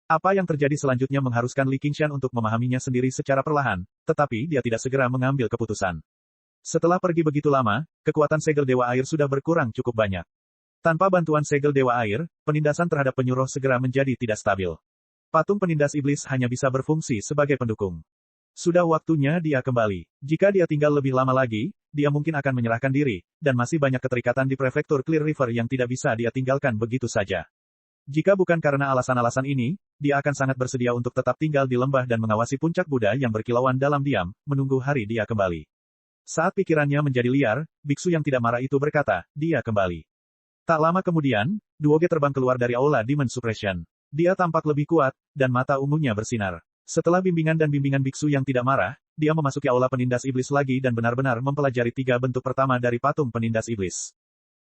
Apa yang terjadi selanjutnya mengharuskan Li Qingshan untuk memahaminya sendiri secara perlahan, tetapi dia tidak segera mengambil keputusan. Setelah pergi begitu lama, kekuatan segel Dewa Air sudah berkurang cukup banyak. Tanpa bantuan segel Dewa Air, penindasan terhadap penyuruh segera menjadi tidak stabil. Patung penindas iblis hanya bisa berfungsi sebagai pendukung. Sudah waktunya dia kembali. Jika dia tinggal lebih lama lagi, dia mungkin akan menyerahkan diri, dan masih banyak keterikatan di prefektur Clear River yang tidak bisa dia tinggalkan begitu saja. Jika bukan karena alasan-alasan ini, dia akan sangat bersedia untuk tetap tinggal di lembah dan mengawasi puncak Buddha yang berkilauan dalam diam, menunggu hari dia kembali. Saat pikirannya menjadi liar, biksu yang tidak marah itu berkata, dia kembali. Tak lama kemudian, Duoge terbang keluar dari Aula Demon Suppression. Dia tampak lebih kuat, dan mata ungunya bersinar. Setelah bimbingan dan bimbingan biksu yang tidak marah, dia memasuki Aula Penindas Iblis lagi dan benar-benar mempelajari 3 bentuk pertama dari patung penindas iblis.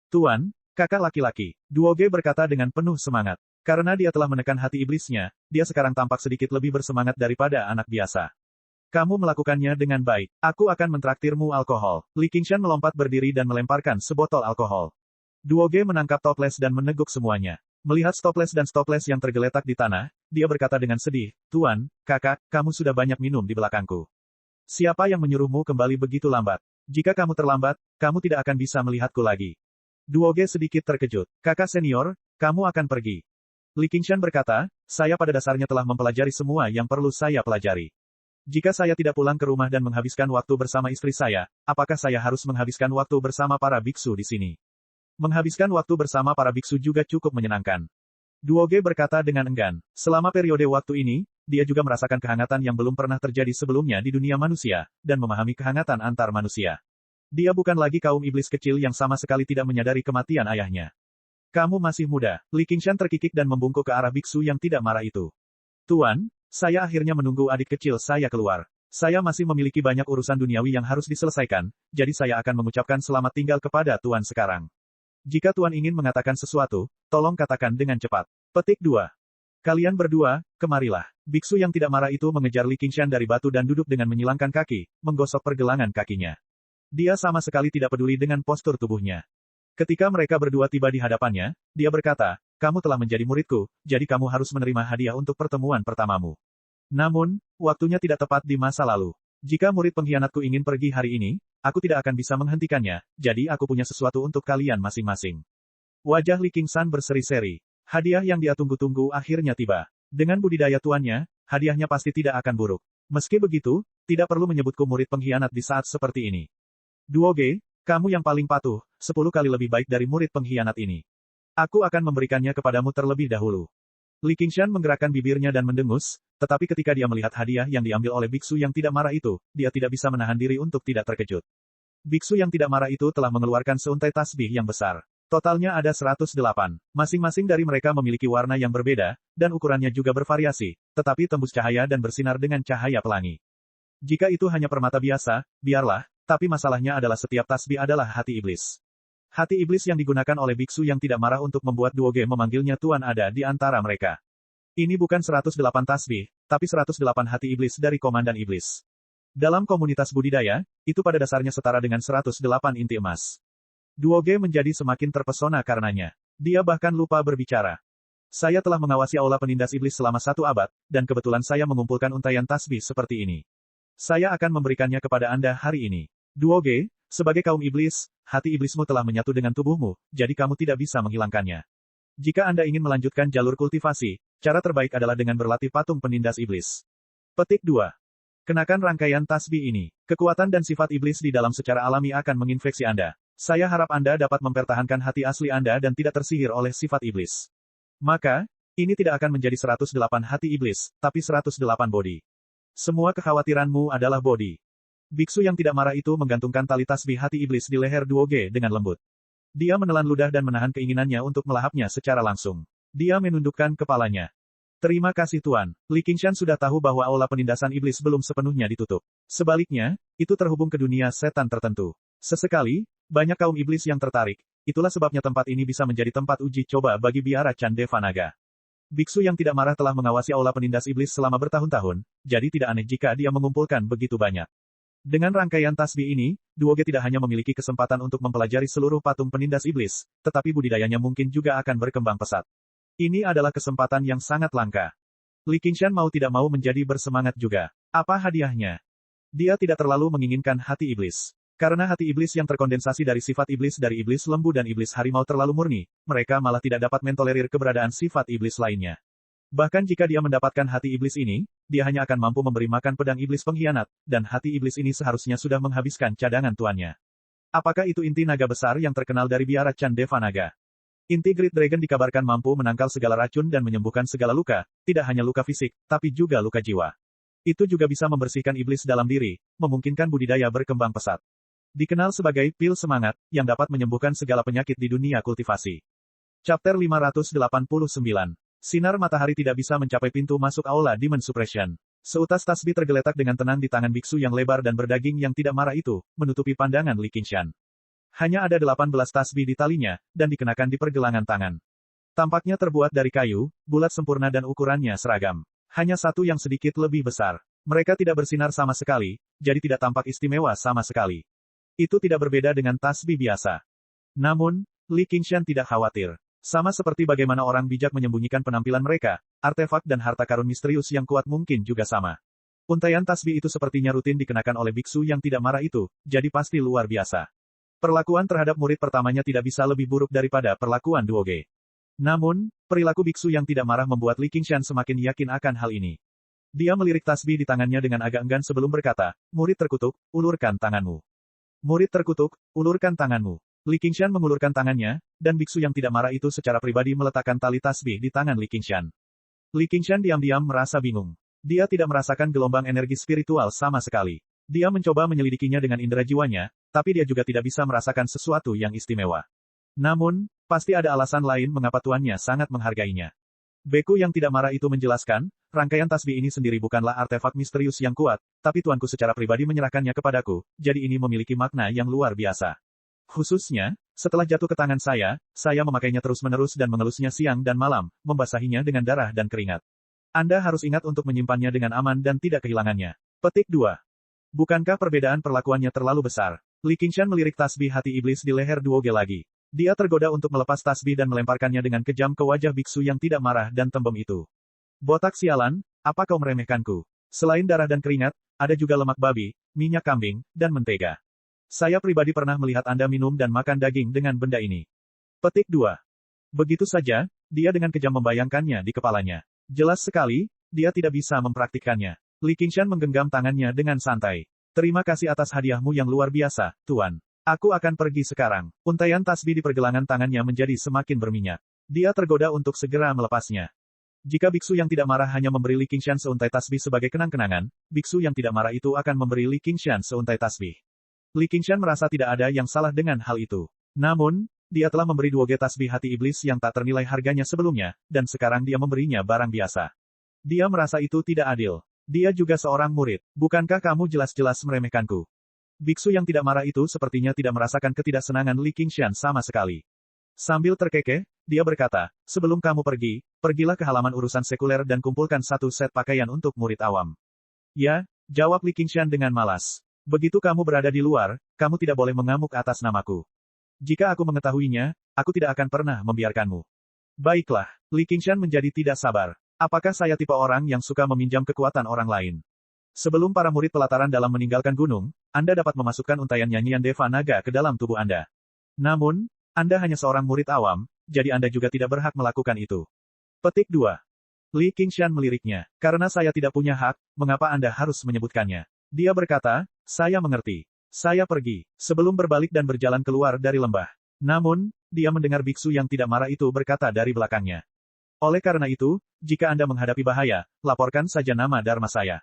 Tuan, kakak laki-laki, Duoge berkata dengan penuh semangat. Karena dia telah menekan hati iblisnya, dia sekarang tampak sedikit lebih bersemangat daripada anak biasa. Kamu melakukannya dengan baik. Aku akan mentraktirmu alkohol. Li Qingshan melompat berdiri dan melemparkan sebotol alkohol. Duoge menangkap toples dan meneguk semuanya. Melihat toples dan stoples yang tergeletak di tanah, dia berkata dengan sedih, Tuan, kakak, kamu sudah banyak minum di belakangku. Siapa yang menyuruhmu kembali begitu lambat? Jika kamu terlambat, kamu tidak akan bisa melihatku lagi. Duoge sedikit terkejut. Kakak senior, kamu akan pergi. Li Qingshan berkata, saya pada dasarnya telah mempelajari semua yang perlu saya pelajari. Jika saya tidak pulang ke rumah dan menghabiskan waktu bersama istri saya, apakah saya harus menghabiskan waktu bersama para biksu di sini? Menghabiskan waktu bersama para biksu juga cukup menyenangkan. Duoge berkata dengan enggan. Selama periode waktu ini, dia juga merasakan kehangatan yang belum pernah terjadi sebelumnya di dunia manusia, dan memahami kehangatan antar manusia. Dia bukan lagi kaum iblis kecil yang sama sekali tidak menyadari kematian ayahnya. Kamu masih muda. Li Qingshan terkikik dan membungkuk ke arah biksu yang tidak marah itu. Tuan, saya akhirnya menunggu adik kecil saya keluar. Saya masih memiliki banyak urusan duniawi yang harus diselesaikan, jadi saya akan mengucapkan selamat tinggal kepada Tuan sekarang. Jika Tuan ingin mengatakan sesuatu, tolong katakan dengan cepat. Petik 2. Kalian berdua, kemarilah. Biksu yang tidak marah itu mengejar Li Qingshan dari batu dan duduk dengan menyilangkan kaki, menggosok pergelangan kakinya. Dia sama sekali tidak peduli dengan postur tubuhnya. Ketika mereka berdua tiba di hadapannya, dia berkata, kamu telah menjadi muridku, jadi kamu harus menerima hadiah untuk pertemuan pertamamu. Namun, waktunya tidak tepat di masa lalu. Jika murid pengkhianatku ingin pergi hari ini, aku tidak akan bisa menghentikannya, jadi aku punya sesuatu untuk kalian masing-masing. Wajah Li Qingshan berseri-seri. Hadiah yang dia tunggu-tunggu akhirnya tiba. Dengan budidaya tuannya, hadiahnya pasti tidak akan buruk. Meski begitu, tidak perlu menyebutku murid pengkhianat di saat seperti ini. Duoge, kamu yang paling patuh, 10 kali lebih baik dari murid pengkhianat ini. Aku akan memberikannya kepadamu terlebih dahulu. Li Qingshan menggerakkan bibirnya dan mendengus, tetapi ketika dia melihat hadiah yang diambil oleh biksu yang tidak marah itu, dia tidak bisa menahan diri untuk tidak terkejut. Biksu yang tidak marah itu telah mengeluarkan seuntai tasbih yang besar. Totalnya ada 108. Masing-masing dari mereka memiliki warna yang berbeda, dan ukurannya juga bervariasi, tetapi tembus cahaya dan bersinar dengan cahaya pelangi. Jika itu hanya permata biasa, biarlah, tapi masalahnya adalah setiap tasbih adalah hati iblis. Hati iblis yang digunakan oleh biksu yang tidak marah untuk membuat Duoge memanggilnya Tuan ada di antara mereka. Ini bukan 108 tasbih, tapi 108 hati iblis dari Komandan Iblis. Dalam komunitas budidaya, itu pada dasarnya setara dengan 108 inti emas. Duoge menjadi semakin terpesona karenanya. Dia bahkan lupa berbicara. Saya telah mengawasi aula penindas iblis selama 1 abad, dan kebetulan saya mengumpulkan untaian tasbih seperti ini. Saya akan memberikannya kepada Anda hari ini. Duoge, sebagai kaum iblis, hati iblismu telah menyatu dengan tubuhmu, jadi kamu tidak bisa menghilangkannya. Jika Anda ingin melanjutkan jalur kultivasi, cara terbaik adalah dengan berlatih patung penindas iblis. Petik 2. Kenakan rangkaian tasbih ini. Kekuatan dan sifat iblis di dalam secara alami akan menginfeksi Anda. Saya harap Anda dapat mempertahankan hati asli Anda dan tidak tersihir oleh sifat iblis. Maka, ini tidak akan menjadi 108 hati iblis, tapi 108 bodi. Semua kekhawatiranmu adalah bodi. Biksu yang tidak marah itu menggantungkan tali tasbih hati iblis di leher Duoge dengan lembut. Dia menelan ludah dan menahan keinginannya untuk melahapnya secara langsung. Dia menundukkan kepalanya. Terima kasih Tuan. Li Qingshan sudah tahu bahwa aula penindasan iblis belum sepenuhnya ditutup. Sebaliknya, itu terhubung ke dunia setan tertentu. Sesekali, banyak kaum iblis yang tertarik. Itulah sebabnya tempat ini bisa menjadi tempat uji coba bagi biara Chandeva Naga. Biksu yang tidak marah telah mengawasi aula penindas iblis selama bertahun-tahun, jadi tidak aneh jika dia mengumpulkan begitu banyak. Dengan rangkaian tasbih ini, Duoge tidak hanya memiliki kesempatan untuk mempelajari seluruh patung penindas iblis, tetapi budidayanya mungkin juga akan berkembang pesat. Ini adalah kesempatan yang sangat langka. Li Qingshan mau tidak mau menjadi bersemangat juga. Apa hadiahnya? Dia tidak terlalu menginginkan hati iblis. Karena hati iblis yang terkondensasi dari sifat iblis dari iblis lembu dan iblis harimau terlalu murni, mereka malah tidak dapat mentolerir keberadaan sifat iblis lainnya. Bahkan jika dia mendapatkan hati iblis ini, dia hanya akan mampu memberi makan pedang iblis pengkhianat, dan hati iblis ini seharusnya sudah menghabiskan cadangan tuannya. Apakah itu inti naga besar yang terkenal dari biara Chandeva Naga? Inti Great Dragon dikabarkan mampu menangkal segala racun dan menyembuhkan segala luka, tidak hanya luka fisik, tapi juga luka jiwa. Itu juga bisa membersihkan iblis dalam diri, memungkinkan budidaya berkembang pesat. Dikenal sebagai pil semangat, yang dapat menyembuhkan segala penyakit di dunia kultivasi. Chapter 589. Sinar matahari tidak bisa mencapai pintu masuk aula Demon Suppression. Seutas tasbih tergeletak dengan tenang di tangan biksu yang lebar dan berdaging yang tidak marah itu, menutupi pandangan Li Qingshan. Hanya ada 18 tasbih di talinya, dan dikenakan di pergelangan tangan. Tampaknya terbuat dari kayu, bulat sempurna dan ukurannya seragam. Hanya satu yang sedikit lebih besar. Mereka tidak bersinar sama sekali, jadi tidak tampak istimewa sama sekali. Itu tidak berbeda dengan tasbih biasa. Namun, Li Qingshan tidak khawatir. Sama seperti bagaimana orang bijak menyembunyikan penampilan mereka, artefak dan harta karun misterius yang kuat mungkin juga sama. Untaian tasbih itu sepertinya rutin dikenakan oleh biksu yang tidak marah itu, jadi pasti luar biasa. Perlakuan terhadap murid pertamanya tidak bisa lebih buruk daripada perlakuan Duoge. Namun, perilaku biksu yang tidak marah membuat Li Qingshan semakin yakin akan hal ini. Dia melirik tasbih di tangannya dengan agak enggan sebelum berkata, murid terkutuk, ulurkan tanganmu. Murid terkutuk, ulurkan tanganmu. Li Qingshan mengulurkan tangannya, dan biksu yang tidak marah itu secara pribadi meletakkan tali tasbih di tangan Li Qingshan. Li Qingshan diam-diam merasa bingung. Dia tidak merasakan gelombang energi spiritual sama sekali. Dia mencoba menyelidikinya dengan indera jiwanya, tapi dia juga tidak bisa merasakan sesuatu yang istimewa. Namun, pasti ada alasan lain mengapa tuannya sangat menghargainya. Beku yang tidak marah itu menjelaskan, rangkaian tasbih ini sendiri bukanlah artefak misterius yang kuat, tapi tuanku secara pribadi menyerahkannya kepadaku, jadi ini memiliki makna yang luar biasa. Khususnya, setelah jatuh ke tangan saya memakainya terus-menerus dan mengelusnya siang dan malam, membasahinya dengan darah dan keringat. Anda harus ingat untuk menyimpannya dengan aman dan tidak kehilangannya. Petik 2. Bukankah perbedaan perlakuannya terlalu besar? Li Qingshan melirik tasbih hati iblis di leher Duoge lagi. Dia tergoda untuk melepas tasbih dan melemparkannya dengan kejam ke wajah biksu yang tidak marah dan tembem itu. Botak sialan, apa kau meremehkanku? Selain darah dan keringat, ada juga lemak babi, minyak kambing, dan mentega. Saya pribadi pernah melihat Anda minum dan makan daging dengan benda ini. Petik 2. Begitu saja, dia dengan kejam membayangkannya di kepalanya. Jelas sekali, dia tidak bisa mempraktikkannya. Li Qingshan menggenggam tangannya dengan santai. Terima kasih atas hadiahmu yang luar biasa, Tuan. Aku akan pergi sekarang. Untaian tasbih di pergelangan tangannya menjadi semakin berminyak. Dia tergoda untuk segera melepasnya. Jika biksu yang tidak marah hanya memberi Li Qingshan seuntai tasbih sebagai kenang-kenangan, biksu yang tidak marah itu akan memberi Li Qingshan seuntai tasbih. Li Qingshan merasa tidak ada yang salah dengan hal itu. Namun, dia telah memberi Duoge tasbih hati iblis yang tak ternilai harganya sebelumnya, dan sekarang dia memberinya barang biasa. Dia merasa itu tidak adil. Dia juga seorang murid. Bukankah kamu jelas-jelas meremehkanku? Biksu yang tidak marah itu sepertinya tidak merasakan ketidaksenangan Li Qingshan sama sekali. Sambil terkekeh, dia berkata, sebelum kamu pergi, pergilah ke halaman urusan sekuler dan kumpulkan satu set pakaian untuk murid awam. Ya, jawab Li Qingshan dengan malas. Begitu kamu berada di luar, kamu tidak boleh mengamuk atas namaku. Jika aku mengetahuinya, aku tidak akan pernah membiarkanmu. Baiklah, Li Qingshan menjadi tidak sabar. Apakah saya tipe orang yang suka meminjam kekuatan orang lain? Sebelum para murid pelataran dalam meninggalkan gunung, Anda dapat memasukkan untaian nyanyian Deva Naga ke dalam tubuh Anda. Namun, Anda hanya seorang murid awam, jadi Anda juga tidak berhak melakukan itu. Petik 2. Li Qingshan meliriknya. Karena saya tidak punya hak, mengapa Anda harus menyebutkannya? Dia berkata, saya mengerti. Saya pergi, sebelum berbalik dan berjalan keluar dari lembah. Namun, dia mendengar biksu yang tidak marah itu berkata dari belakangnya. Oleh karena itu, jika Anda menghadapi bahaya, laporkan saja nama Dharma saya.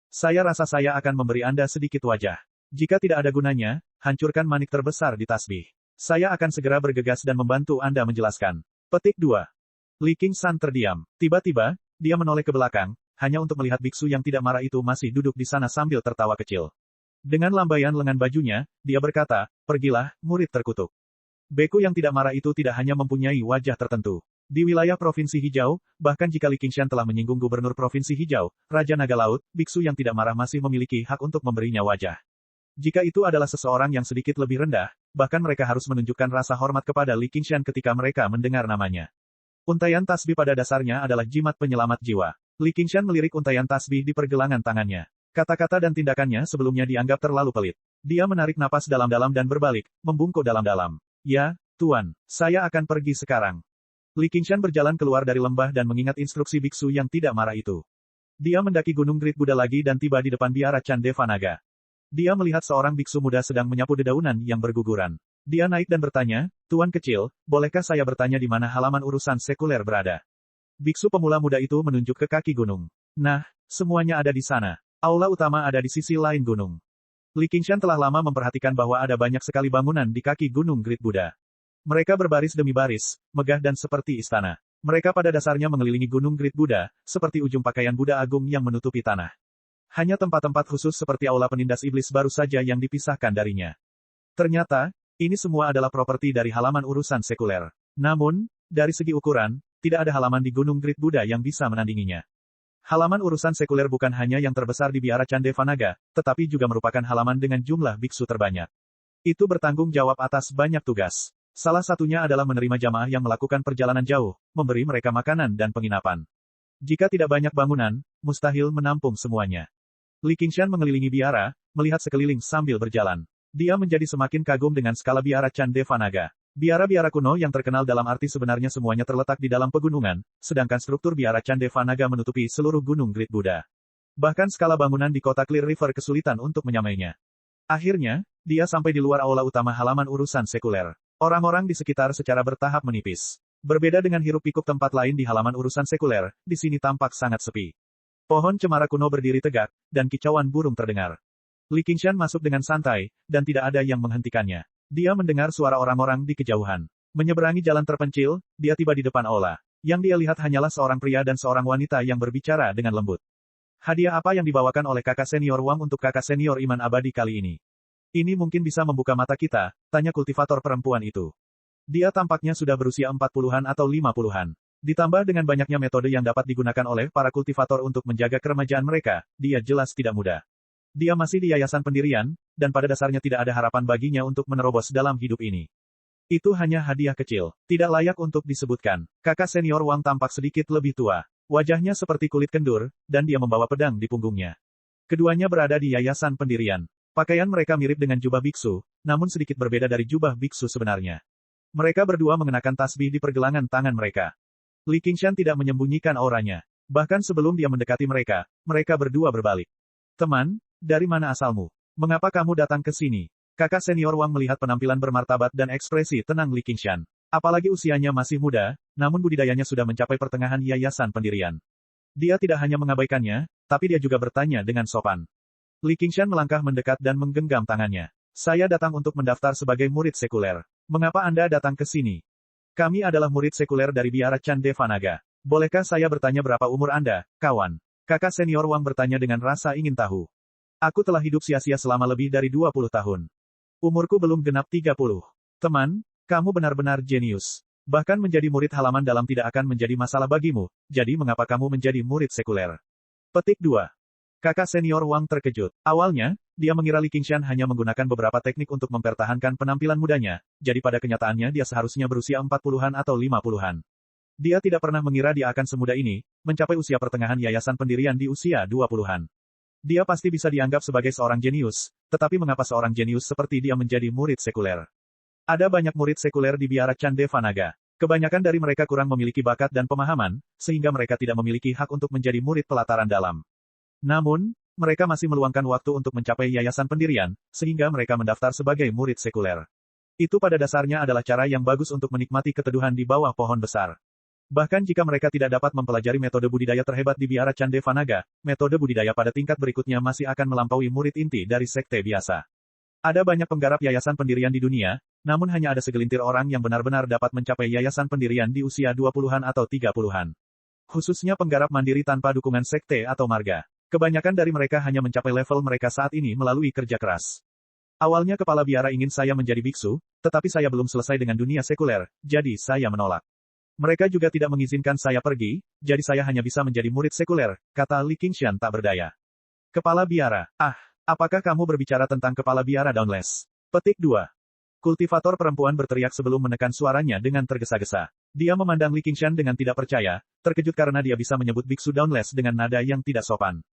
Saya rasa saya akan memberi Anda sedikit wajah. Jika tidak ada gunanya, hancurkan manik terbesar di tasbih. Saya akan segera bergegas dan membantu Anda menjelaskan. Petik 2. Li Qingshan terdiam. Tiba-tiba, dia menoleh ke belakang, hanya untuk melihat biksu yang tidak marah itu masih duduk di sana sambil tertawa kecil. Dengan lambaian lengan bajunya, dia berkata, pergilah, murid terkutuk. Beku yang tidak marah itu tidak hanya mempunyai wajah tertentu. Di wilayah Provinsi Hijau, bahkan jika Li Qingshan telah menyinggung Gubernur Provinsi Hijau, Raja Naga Laut, biksu yang tidak marah masih memiliki hak untuk memberinya wajah. Jika itu adalah seseorang yang sedikit lebih rendah, bahkan mereka harus menunjukkan rasa hormat kepada Li Qingshan ketika mereka mendengar namanya. Untaian tasbih pada dasarnya adalah jimat penyelamat jiwa. Li Qingshan melirik untaian tasbih di pergelangan tangannya. Kata-kata dan tindakannya sebelumnya dianggap terlalu pelit. Dia menarik napas dalam-dalam dan berbalik, membungkuk dalam-dalam. Ya, Tuan, saya akan pergi sekarang. Li Qingshan berjalan keluar dari lembah dan mengingat instruksi biksu yang tidak marah itu. Dia mendaki Gunung Great Buddha lagi dan tiba di depan biara Chan Deva Naga. Dia melihat seorang biksu muda sedang menyapu dedaunan yang berguguran. Dia naik dan bertanya, Tuan kecil, bolehkah saya bertanya di mana halaman urusan sekuler berada? Biksu pemula muda itu menunjuk ke kaki gunung. Nah, semuanya ada di sana. Aula utama ada di sisi lain gunung. Li Qingshan telah lama memperhatikan bahwa ada banyak sekali bangunan di kaki Gunung Great Buddha. Mereka berbaris demi baris, megah dan seperti istana. Mereka pada dasarnya mengelilingi Gunung Great Buddha, seperti ujung pakaian Buddha Agung yang menutupi tanah. Hanya tempat-tempat khusus seperti aula penindas iblis baru saja yang dipisahkan darinya. Ternyata, ini semua adalah properti dari halaman urusan sekuler. Namun, dari segi ukuran, tidak ada halaman di Gunung Great Buddha yang bisa menandinginya. Halaman urusan sekuler bukan hanya yang terbesar di biara Chan Deva Naga, tetapi juga merupakan halaman dengan jumlah biksu terbanyak. Itu bertanggung jawab atas banyak tugas. Salah satunya adalah menerima jamaah yang melakukan perjalanan jauh, memberi mereka makanan dan penginapan. Jika tidak banyak bangunan, mustahil menampung semuanya. Li Qingshan mengelilingi biara, melihat sekeliling sambil berjalan. Dia menjadi semakin kagum dengan skala biara Chan Deva Naga. Biara-biara kuno yang terkenal dalam arti sebenarnya semuanya terletak di dalam pegunungan, sedangkan struktur biara Chan Deva Naga menutupi seluruh Gunung Great Buddha. Bahkan skala bangunan di kota Clear River kesulitan untuk menyamainya. Akhirnya, dia sampai di luar aula utama halaman urusan sekuler. Orang-orang di sekitar secara bertahap menipis. Berbeda dengan hiruk-pikuk tempat lain di halaman urusan sekuler, di sini tampak sangat sepi. Pohon cemara kuno berdiri tegak, dan kicauan burung terdengar. Li Qingshan masuk dengan santai, dan tidak ada yang menghentikannya. Dia mendengar suara orang-orang di kejauhan. Menyeberangi jalan terpencil, dia tiba di depan aula. Yang dia lihat hanyalah seorang pria dan seorang wanita yang berbicara dengan lembut. Hadiah apa yang dibawakan oleh kakak senior Wang untuk kakak senior iman abadi kali ini? Ini mungkin bisa membuka mata kita, tanya kultivator perempuan itu. Dia tampaknya sudah berusia 40-an atau 50-an. Ditambah dengan banyaknya metode yang dapat digunakan oleh para kultivator untuk menjaga keremajaan mereka, dia jelas tidak muda. Dia masih di yayasan pendirian, dan pada dasarnya tidak ada harapan baginya untuk menerobos dalam hidup ini. Itu hanya hadiah kecil, tidak layak untuk disebutkan. Kakak senior Wang tampak sedikit lebih tua. Wajahnya seperti kulit kendur, dan dia membawa pedang di punggungnya. Keduanya berada di yayasan pendirian. Pakaian mereka mirip dengan jubah biksu, namun sedikit berbeda dari jubah biksu sebenarnya. Mereka berdua mengenakan tasbih di pergelangan tangan mereka. Li Qingshan tidak menyembunyikan auranya. Bahkan sebelum dia mendekati mereka, mereka berdua berbalik. Teman, dari mana asalmu? Mengapa kamu datang ke sini? Kakak senior Wang melihat penampilan bermartabat dan ekspresi tenang Li Qingshan. Apalagi usianya masih muda, namun budidayanya sudah mencapai pertengahan yayasan pendirian. Dia tidak hanya mengabaikannya, tapi dia juga bertanya dengan sopan. Li Qingshan melangkah mendekat dan menggenggam tangannya. Saya datang untuk mendaftar sebagai murid sekuler. Mengapa Anda datang ke sini? Kami adalah murid sekuler dari Biara Chan Devanaga. Bolehkah saya bertanya berapa umur Anda, kawan? Kakak senior Wang bertanya dengan rasa ingin tahu. Aku telah hidup sia-sia selama lebih dari 20 tahun. Umurku belum genap 30. Teman, kamu benar-benar jenius. Bahkan menjadi murid halaman dalam tidak akan menjadi masalah bagimu, jadi mengapa kamu menjadi murid sekuler? Petik 2. Kakak senior Wang terkejut. Awalnya, dia mengira Li Qingshan hanya menggunakan beberapa teknik untuk mempertahankan penampilan mudanya, jadi pada kenyataannya dia seharusnya berusia 40-an atau 50-an. Dia tidak pernah mengira dia akan semuda ini, mencapai usia pertengahan yayasan pendirian di usia 20-an. Dia pasti bisa dianggap sebagai seorang jenius, tetapi mengapa seorang jenius seperti dia menjadi murid sekuler? Ada banyak murid sekuler di Biara Chan Devanaga. Kebanyakan dari mereka kurang memiliki bakat dan pemahaman, sehingga mereka tidak memiliki hak untuk menjadi murid pelataran dalam. Namun, mereka masih meluangkan waktu untuk mencapai yayasan pendirian, sehingga mereka mendaftar sebagai murid sekuler. Itu pada dasarnya adalah cara yang bagus untuk menikmati keteduhan di bawah pohon besar. Bahkan jika mereka tidak dapat mempelajari metode budidaya terhebat di Biara Chan Devanaga, metode budidaya pada tingkat berikutnya masih akan melampaui murid inti dari sekte biasa. Ada banyak penggarap yayasan pendirian di dunia, namun hanya ada segelintir orang yang benar-benar dapat mencapai yayasan pendirian di usia 20-an atau 30-an. Khususnya penggarap mandiri tanpa dukungan sekte atau marga. Kebanyakan dari mereka hanya mencapai level mereka saat ini melalui kerja keras. Awalnya kepala biara ingin saya menjadi biksu, tetapi saya belum selesai dengan dunia sekuler, jadi saya menolak. Mereka juga tidak mengizinkan saya pergi, jadi saya hanya bisa menjadi murid sekuler, kata Li Qingshan tak berdaya. Kepala biara, apakah kamu berbicara tentang kepala biara Dauntless? Petik 2. Kultivator perempuan berteriak sebelum menekan suaranya dengan tergesa-gesa. Dia memandang Li Qingshan dengan tidak percaya, terkejut karena dia bisa menyebut biksu Dauntless dengan nada yang tidak sopan.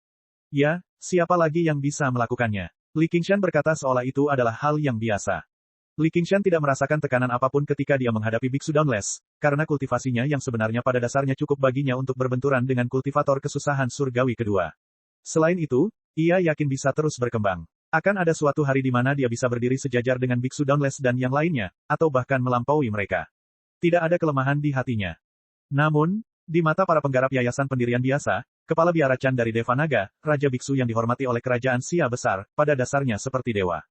Ya, siapa lagi yang bisa melakukannya? Li Qingshan berkata seolah itu adalah hal yang biasa. Li Qingshan tidak merasakan tekanan apapun ketika dia menghadapi biksu Dauntless, karena kultivasinya yang sebenarnya pada dasarnya cukup baginya untuk berbenturan dengan kultivator kesusahan surgawi kedua. Selain itu, ia yakin bisa terus berkembang. Akan ada suatu hari di mana dia bisa berdiri sejajar dengan biksu Dauntless dan yang lainnya, atau bahkan melampaui mereka. Tidak ada kelemahan di hatinya. Namun, di mata para penggarap yayasan pendirian biasa, kepala biara Chan dari Devanaga, raja biksu yang dihormati oleh kerajaan Sia besar, pada dasarnya seperti dewa.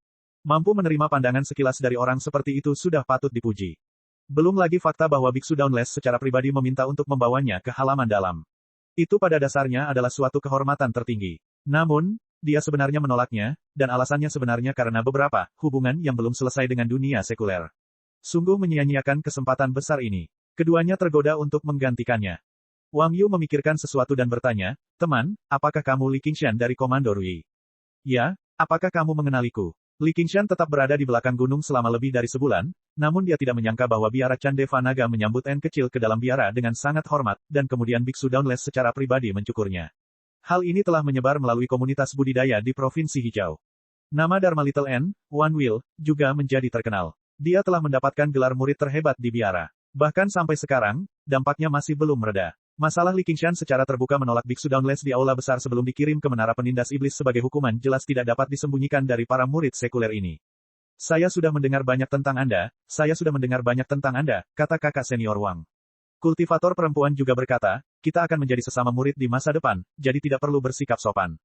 Mampu menerima pandangan sekilas dari orang seperti itu sudah patut dipuji. Belum lagi fakta bahwa biksu Dauntless secara pribadi meminta untuk membawanya ke halaman dalam. Itu pada dasarnya adalah suatu kehormatan tertinggi. Namun, dia sebenarnya menolaknya, dan alasannya sebenarnya karena beberapa hubungan yang belum selesai dengan dunia sekuler. Sungguh menyia-nyiakan kesempatan besar ini. Keduanya tergoda untuk menggantikannya. Wang Yu memikirkan sesuatu dan bertanya, teman, apakah kamu Li Qingshan dari Komando Rui? Ya, apakah kamu mengenaliku? Li Qingshan tetap berada di belakang gunung selama lebih dari sebulan, namun dia tidak menyangka bahwa biara Chan Devanaga menyambut N kecil ke dalam biara dengan sangat hormat, dan kemudian biksu Dauntless secara pribadi mencukurnya. Hal ini telah menyebar melalui komunitas budidaya di Provinsi Hijau. Nama Dharma Little N, Wan Will, juga menjadi terkenal. Dia telah mendapatkan gelar murid terhebat di biara. Bahkan sampai sekarang, dampaknya masih belum mereda. Masalah Li Qingshan secara terbuka menolak biksu Dauntless di aula besar sebelum dikirim ke menara penindas iblis sebagai hukuman jelas tidak dapat disembunyikan dari para murid sekuler ini. Saya sudah mendengar banyak tentang Anda, kata kakak senior Wang. Kultivator perempuan juga berkata, kita akan menjadi sesama murid di masa depan, jadi tidak perlu bersikap sopan.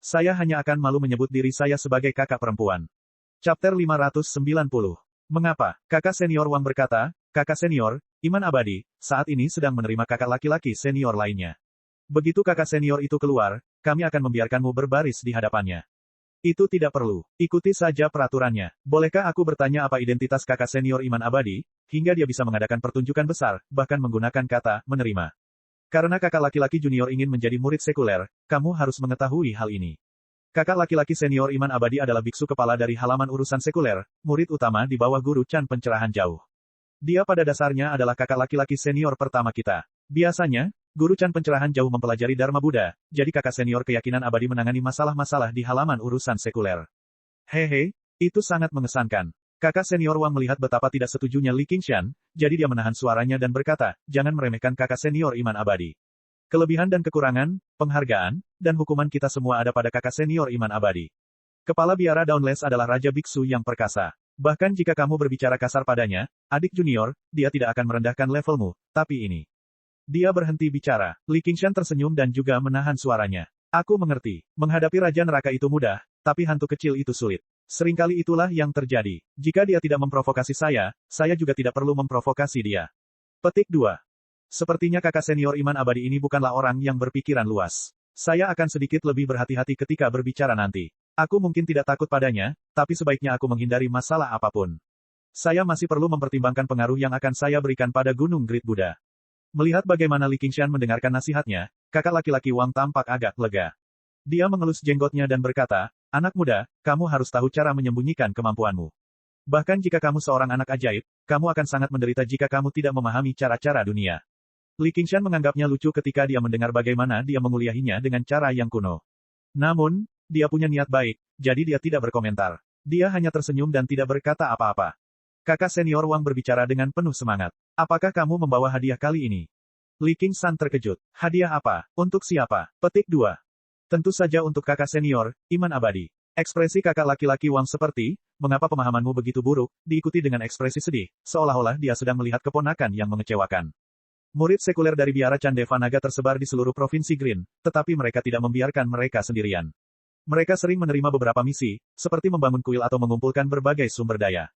Saya hanya akan malu menyebut diri saya sebagai kakak perempuan. Chapter 590. Mengapa? Kakak senior Wang berkata, kakak senior, Iman Abadi, saat ini sedang menerima kakak laki-laki senior lainnya. Begitu kakak senior itu keluar, kami akan membiarkanmu berbaris di hadapannya. Itu tidak perlu. Ikuti saja peraturannya. Bolehkah aku bertanya apa identitas kakak senior Iman Abadi, hingga dia bisa mengadakan pertunjukan besar, bahkan menggunakan kata, menerima. Karena kakak laki-laki junior ingin menjadi murid sekuler, kamu harus mengetahui hal ini. Kakak laki-laki senior Iman Abadi adalah biksu kepala dari halaman urusan sekuler, murid utama di bawah guru Chan pencerahan jauh. Dia pada dasarnya adalah kakak laki-laki senior pertama kita. Biasanya, Guru Chan pencerahan jauh mempelajari Dharma Buddha, jadi kakak senior keyakinan abadi menangani masalah-masalah di halaman urusan sekuler. Hehe, itu sangat mengesankan. Kakak senior Wang melihat betapa tidak setujunya Li Qingshan, jadi dia menahan suaranya dan berkata, jangan meremehkan kakak senior Iman Abadi. Kelebihan dan kekurangan, penghargaan, dan hukuman kita semua ada pada kakak senior Iman Abadi. Kepala biara Dauntless adalah Raja Biksu yang perkasa. Bahkan jika kamu berbicara kasar padanya, adik junior, dia tidak akan merendahkan levelmu, tapi ini. Dia berhenti bicara. Li Qingshan tersenyum dan juga menahan suaranya. Aku mengerti. Menghadapi Raja Neraka itu mudah, tapi hantu kecil itu sulit. Seringkali itulah yang terjadi. Jika dia tidak memprovokasi saya juga tidak perlu memprovokasi dia. Petik 2. Sepertinya kakak senior Iman Abadi ini bukanlah orang yang berpikiran luas. Saya akan sedikit lebih berhati-hati ketika berbicara nanti. Aku mungkin tidak takut padanya, tapi sebaiknya aku menghindari masalah apapun. Saya masih perlu mempertimbangkan pengaruh yang akan saya berikan pada Gunung Great Buddha. Melihat bagaimana Li Qingshan mendengarkan nasihatnya, kakak laki-laki Wang tampak agak lega. Dia mengelus jenggotnya dan berkata, anak muda, kamu harus tahu cara menyembunyikan kemampuanmu. Bahkan jika kamu seorang anak ajaib, kamu akan sangat menderita jika kamu tidak memahami cara-cara dunia. Li Qingshan menganggapnya lucu ketika dia mendengar bagaimana dia menguliahinya dengan cara yang kuno. Namun, dia punya niat baik, jadi dia tidak berkomentar. Dia hanya tersenyum dan tidak berkata apa-apa. Kakak senior Wang berbicara dengan penuh semangat. Apakah kamu membawa hadiah kali ini? Li Qingshan terkejut. Hadiah apa? Untuk siapa? Petik 2. Tentu saja untuk kakak senior, Iman Abadi. Ekspresi kakak laki-laki Wang seperti, mengapa pemahamanmu begitu buruk, diikuti dengan ekspresi sedih, seolah-olah dia sedang melihat keponakan yang mengecewakan. Murid sekuler dari biara Chan Devanaga tersebar di seluruh provinsi Green, tetapi mereka tidak membiarkan mereka sendirian. Mereka sering menerima beberapa misi, seperti membangun kuil atau mengumpulkan berbagai sumber daya.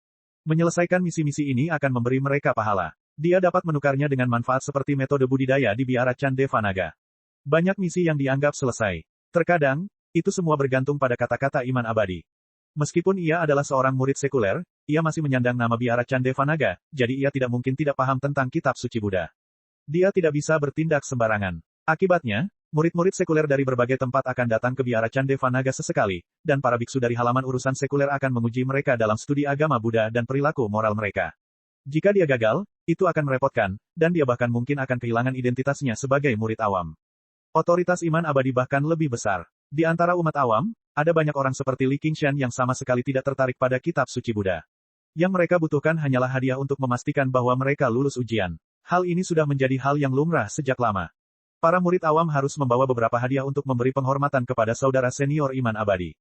Menyelesaikan misi-misi ini akan memberi mereka pahala. Dia dapat menukarnya dengan manfaat seperti metode budidaya di biara Chan Devanaga. Banyak misi yang dianggap selesai. Terkadang, itu semua bergantung pada kata-kata Iman Abadi. Meskipun ia adalah seorang murid sekuler, ia masih menyandang nama biara Chan Devanaga, jadi ia tidak mungkin tidak paham tentang kitab suci Buddha. Dia tidak bisa bertindak sembarangan. Akibatnya, murid-murid sekuler dari berbagai tempat akan datang ke biara Chan Devanaga sesekali, dan para biksu dari halaman urusan sekuler akan menguji mereka dalam studi agama Buddha dan perilaku moral mereka. Jika dia gagal, itu akan merepotkan, dan dia bahkan mungkin akan kehilangan identitasnya sebagai murid awam. Otoritas Iman Abadi bahkan lebih besar. Di antara umat awam, ada banyak orang seperti Li Qingshan yang sama sekali tidak tertarik pada kitab suci Buddha. Yang mereka butuhkan hanyalah hadiah untuk memastikan bahwa mereka lulus ujian. Hal ini sudah menjadi hal yang lumrah sejak lama. Para murid awam harus membawa beberapa hadiah untuk memberi penghormatan kepada saudara senior Iman Abadi.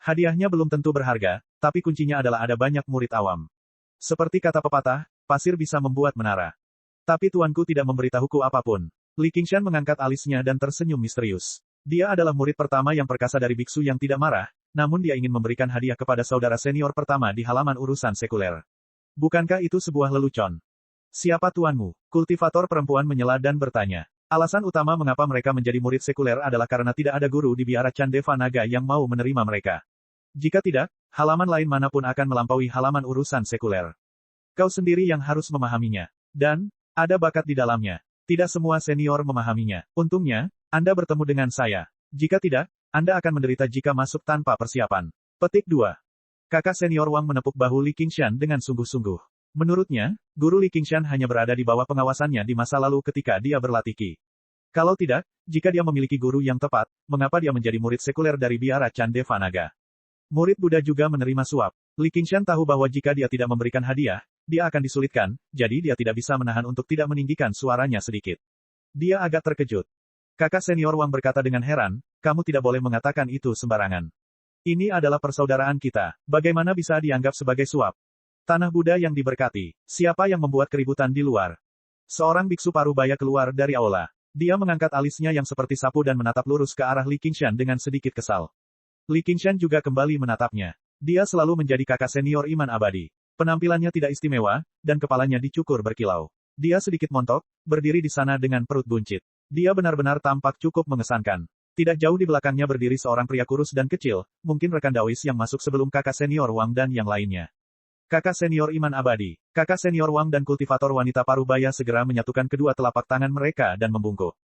Hadiahnya belum tentu berharga, tapi kuncinya adalah ada banyak murid awam. Seperti kata pepatah, pasir bisa membuat menara. Tapi tuanku tidak memberitahuku apapun. Li Qingshan mengangkat alisnya dan tersenyum misterius. Dia adalah murid pertama yang perkasa dari biksu yang tidak marah, namun dia ingin memberikan hadiah kepada saudara senior pertama di halaman urusan sekuler. Bukankah itu sebuah lelucon? Siapa tuanmu? Kultivator perempuan menyela dan bertanya. Alasan utama mengapa mereka menjadi murid sekuler adalah karena tidak ada guru di biara Chan Devanaga yang mau menerima mereka. Jika tidak, halaman lain manapun akan melampaui halaman urusan sekuler. Kau sendiri yang harus memahaminya. Dan, ada bakat di dalamnya. Tidak semua senior memahaminya. Untungnya, Anda bertemu dengan saya. Jika tidak, Anda akan menderita jika masuk tanpa persiapan. Petik 2. Kakak senior Wang menepuk bahu Li Qingshan dengan sungguh-sungguh. Menurutnya, Guru Li Qingshan hanya berada di bawah pengawasannya di masa lalu ketika dia berlatih Qi. Kalau tidak, jika dia memiliki guru yang tepat, mengapa dia menjadi murid sekuler dari biara Chan Devanaga? Murid Buddha juga menerima suap. Li Qingshan tahu bahwa jika dia tidak memberikan hadiah, dia akan disulitkan, jadi dia tidak bisa menahan untuk tidak meninggikan suaranya sedikit. Dia agak terkejut. Kakak senior Wang berkata dengan heran, kamu tidak boleh mengatakan itu sembarangan. Ini adalah persaudaraan kita. Bagaimana bisa dianggap sebagai suap? Tanah Buddha yang diberkati. Siapa yang membuat keributan di luar? Seorang biksu parubaya keluar dari aula. Dia mengangkat alisnya yang seperti sapu dan menatap lurus ke arah Li Qingshan dengan sedikit kesal. Li Qingshan juga kembali menatapnya. Dia selalu menjadi kakak senior iman abadi. Penampilannya tidak istimewa, dan kepalanya dicukur berkilau. Dia sedikit montok, berdiri di sana dengan perut buncit. Dia benar-benar tampak cukup mengesankan. Tidak jauh di belakangnya berdiri seorang pria kurus dan kecil, mungkin rekan Daois yang masuk sebelum kakak senior Wang dan yang lainnya. Kakak senior iman abadi. Kakak senior Wang dan kultivator wanita parubaya segera menyatukan kedua telapak tangan mereka dan membungkuk.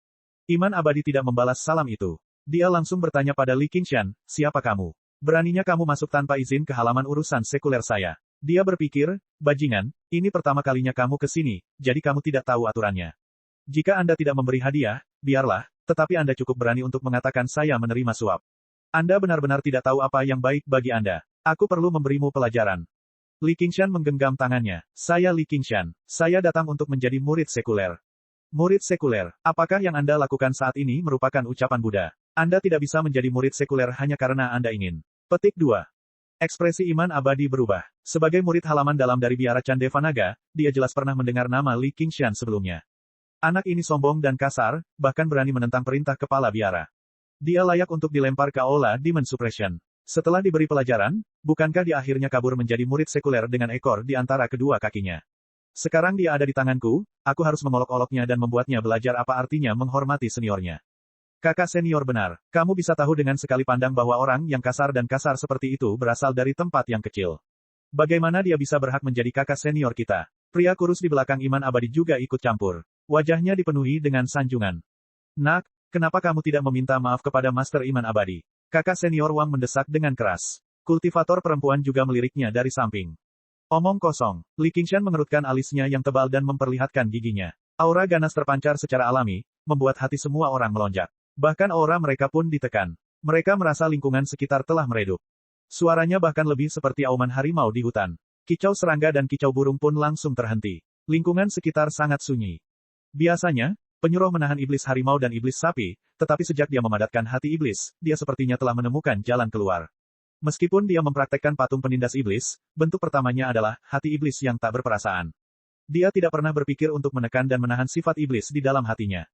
Iman abadi tidak membalas salam itu. Dia langsung bertanya pada Li Qingshan, siapa kamu? Beraninya kamu masuk tanpa izin ke halaman urusan sekuler saya. Dia berpikir, bajingan, ini pertama kalinya kamu ke sini, jadi kamu tidak tahu aturannya. Jika Anda tidak memberi hadiah, biarlah, tetapi Anda cukup berani untuk mengatakan saya menerima suap. Anda benar-benar tidak tahu apa yang baik bagi Anda. Aku perlu memberimu pelajaran. Li Qingshan menggenggam tangannya. Saya Li Qingshan. Saya datang untuk menjadi murid sekuler. Murid sekuler, apakah yang Anda lakukan saat ini merupakan ucapan Buddha? Anda tidak bisa menjadi murid sekuler hanya karena Anda ingin. Petik 2. Ekspresi iman abadi berubah. Sebagai murid halaman dalam dari biara Candevanaga, dia jelas pernah mendengar nama Li Qingshan sebelumnya. Anak ini sombong dan kasar, bahkan berani menentang perintah kepala biara. Dia layak untuk dilempar ke aula Demon Suppression. Setelah diberi pelajaran, bukankah dia akhirnya kabur menjadi murid sekuler dengan ekor di antara kedua kakinya? Sekarang dia ada di tanganku, aku harus mengolok-oloknya dan membuatnya belajar apa artinya menghormati seniornya. Kakak senior benar, kamu bisa tahu dengan sekali pandang bahwa orang yang kasar dan kasar seperti itu berasal dari tempat yang kecil. Bagaimana dia bisa berhak menjadi kakak senior kita? Pria kurus di belakang iman abadi juga ikut campur. Wajahnya dipenuhi dengan sanjungan. Nak, kenapa kamu tidak meminta maaf kepada Master Iman Abadi? Kakak senior Wang mendesak dengan keras. Kultivator perempuan juga meliriknya dari samping. Omong kosong. Li Qingshan mengerutkan alisnya yang tebal dan memperlihatkan giginya. Aura ganas terpancar secara alami, membuat hati semua orang melonjak. Bahkan aura mereka pun ditekan. Mereka merasa lingkungan sekitar telah meredup. Suaranya bahkan lebih seperti auman harimau di hutan. Kicau serangga dan kicau burung pun langsung terhenti. Lingkungan sekitar sangat sunyi. Biasanya, penyuruh menahan iblis harimau dan iblis sapi, tetapi sejak dia memadatkan hati iblis, dia sepertinya telah menemukan jalan keluar. Meskipun dia mempraktekkan patung penindas iblis, bentuk pertamanya adalah hati iblis yang tak berperasaan. Dia tidak pernah berpikir untuk menekan dan menahan sifat iblis di dalam hatinya.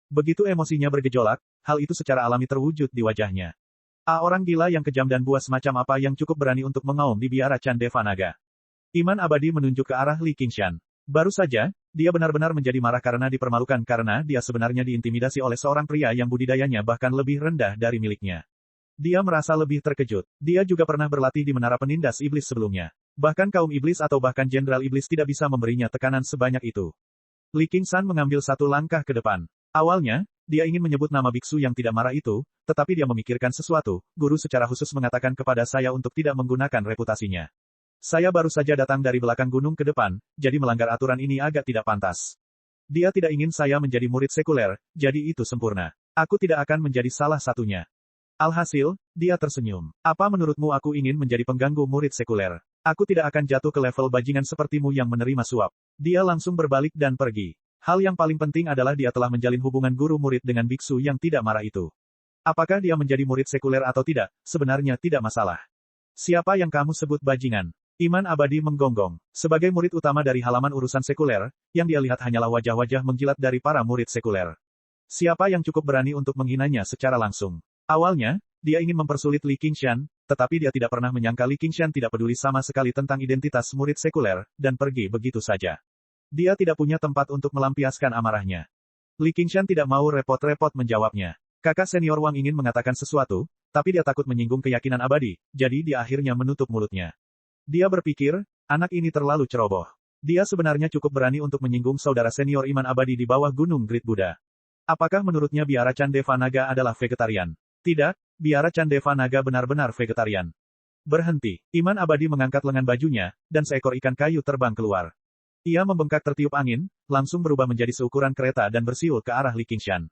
Begitu emosinya bergejolak, hal itu secara alami terwujud di wajahnya. Orang gila yang kejam dan buas macam apa yang cukup berani untuk mengaum di biara Candevanaga. Iman abadi menunjuk ke arah Li Qingshan. Baru saja, dia benar-benar menjadi marah karena dipermalukan karena dia sebenarnya diintimidasi oleh seorang pria yang budidayanya bahkan lebih rendah dari miliknya. Dia merasa lebih terkejut. Dia juga pernah berlatih di menara penindas iblis sebelumnya. Bahkan kaum iblis atau bahkan jenderal iblis tidak bisa memberinya tekanan sebanyak itu. Li Qingshan mengambil satu langkah ke depan. Awalnya, dia ingin menyebut nama biksu yang tidak marah itu, tetapi dia memikirkan sesuatu. Guru secara khusus mengatakan kepada saya untuk tidak menggunakan reputasinya. Saya baru saja datang dari belakang gunung ke depan, jadi melanggar aturan ini agak tidak pantas. Dia tidak ingin saya menjadi murid sekuler, jadi itu sempurna. Aku tidak akan menjadi salah satunya. Alhasil, dia tersenyum. Apa menurutmu aku ingin menjadi pengganggu murid sekuler? Aku tidak akan jatuh ke level bajingan sepertimu yang menerima suap. Dia langsung berbalik dan pergi. Hal yang paling penting adalah dia telah menjalin hubungan guru-murid dengan biksu yang tidak marah itu. Apakah dia menjadi murid sekuler atau tidak, sebenarnya tidak masalah. Siapa yang kamu sebut bajingan? Iman abadi menggonggong. Sebagai murid utama dari halaman urusan sekuler, yang dia lihat hanyalah wajah-wajah mengkilat dari para murid sekuler. Siapa yang cukup berani untuk menghinanya secara langsung? Awalnya, dia ingin mempersulit Li Qingshan, tetapi dia tidak pernah menyangka Li Qingshan tidak peduli sama sekali tentang identitas murid sekuler, dan pergi begitu saja. Dia tidak punya tempat untuk melampiaskan amarahnya. Li Qingshan tidak mau repot-repot menjawabnya. Kakak senior Wang ingin mengatakan sesuatu, tapi dia takut menyinggung keyakinan abadi, jadi dia akhirnya menutup mulutnya. Dia berpikir, anak ini terlalu ceroboh. Dia sebenarnya cukup berani untuk menyinggung saudara senior iman abadi di bawah gunung Great Buddha. Apakah menurutnya biara Candevanaga adalah vegetarian? Tidak, biara Candevanaga benar-benar vegetarian. Berhenti. Iman abadi mengangkat lengan bajunya, dan seekor ikan kayu terbang keluar. Ia membengkak tertiup angin, langsung berubah menjadi seukuran kereta dan bersiul ke arah Li Qingshan.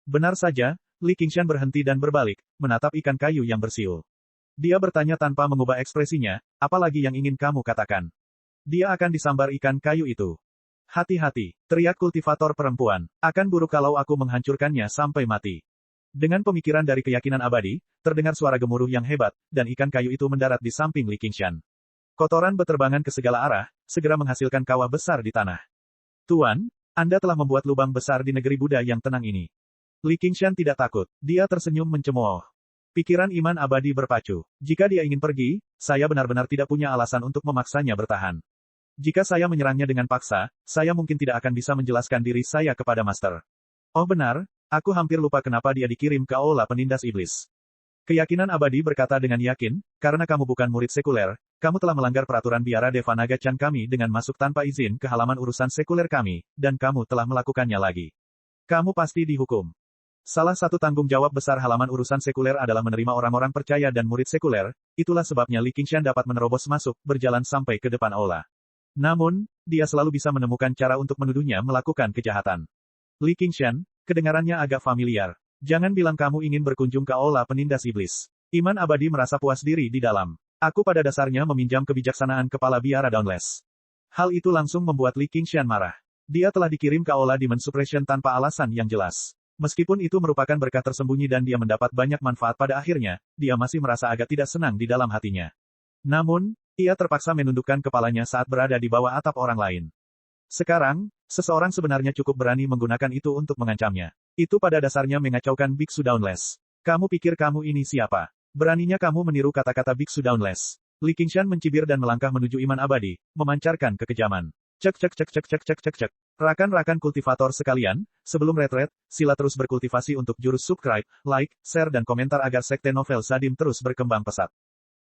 Benar saja, Li Qingshan berhenti dan berbalik, menatap ikan kayu yang bersiul. Dia bertanya tanpa mengubah ekspresinya, apalagi yang ingin kamu katakan? Dia akan disambar ikan kayu itu. Hati-hati, teriak kultivator perempuan. Akan buruk kalau aku menghancurkannya sampai mati. Dengan pemikiran dari keyakinan abadi, terdengar suara gemuruh yang hebat, dan ikan kayu itu mendarat di samping Li Qingshan. Kotoran beterbangan ke segala arah, segera menghasilkan kawah besar di tanah. Tuan, Anda telah membuat lubang besar di negeri Buddha yang tenang ini. Li Qingshan tidak takut, dia tersenyum mencemooh. Pikiran iman abadi berpacu. Jika dia ingin pergi, saya benar-benar tidak punya alasan untuk memaksanya bertahan. Jika saya menyerangnya dengan paksa, saya mungkin tidak akan bisa menjelaskan diri saya kepada Master. Oh benar, aku hampir lupa kenapa dia dikirim ke Aula Penindas Iblis. Keyakinan abadi berkata dengan yakin, karena kamu bukan murid sekuler, kamu telah melanggar peraturan biara Deva Naga Chan kami dengan masuk tanpa izin ke halaman urusan sekuler kami, dan kamu telah melakukannya lagi. Kamu pasti dihukum. Salah satu tanggung jawab besar halaman urusan sekuler adalah menerima orang-orang percaya dan murid sekuler, itulah sebabnya Li Qingshan dapat menerobos masuk, berjalan sampai ke depan aula. Namun, dia selalu bisa menemukan cara untuk menuduhnya melakukan kejahatan. Li Qingshan, kedengarannya agak familiar. Jangan bilang kamu ingin berkunjung ke aula penindas iblis. Iman abadi merasa puas diri di dalam. Aku pada dasarnya meminjam kebijaksanaan kepala biara Dauntless. Hal itu langsung membuat Li Qingshan marah. Dia telah dikirim ke aula Demon Suppression tanpa alasan yang jelas. Meskipun itu merupakan berkah tersembunyi dan dia mendapat banyak manfaat pada akhirnya, dia masih merasa agak tidak senang di dalam hatinya. Namun, ia terpaksa menundukkan kepalanya saat berada di bawah atap orang lain. Sekarang, seseorang sebenarnya cukup berani menggunakan itu untuk mengancamnya. Itu pada dasarnya mengacaukan Biksu Dauntless. Kamu pikir kamu ini siapa? Beraninya kamu meniru kata-kata Biksu Dauntless. Li Qingshan mencibir dan melangkah menuju iman abadi, memancarkan kekejaman. Cek cek cek cek cek cek cek cek. Rakan-rakan kultivator sekalian, sebelum retret, sila terus berkultivasi untuk jurus subscribe, like, share dan komentar agar sekte novel Sadim terus berkembang pesat.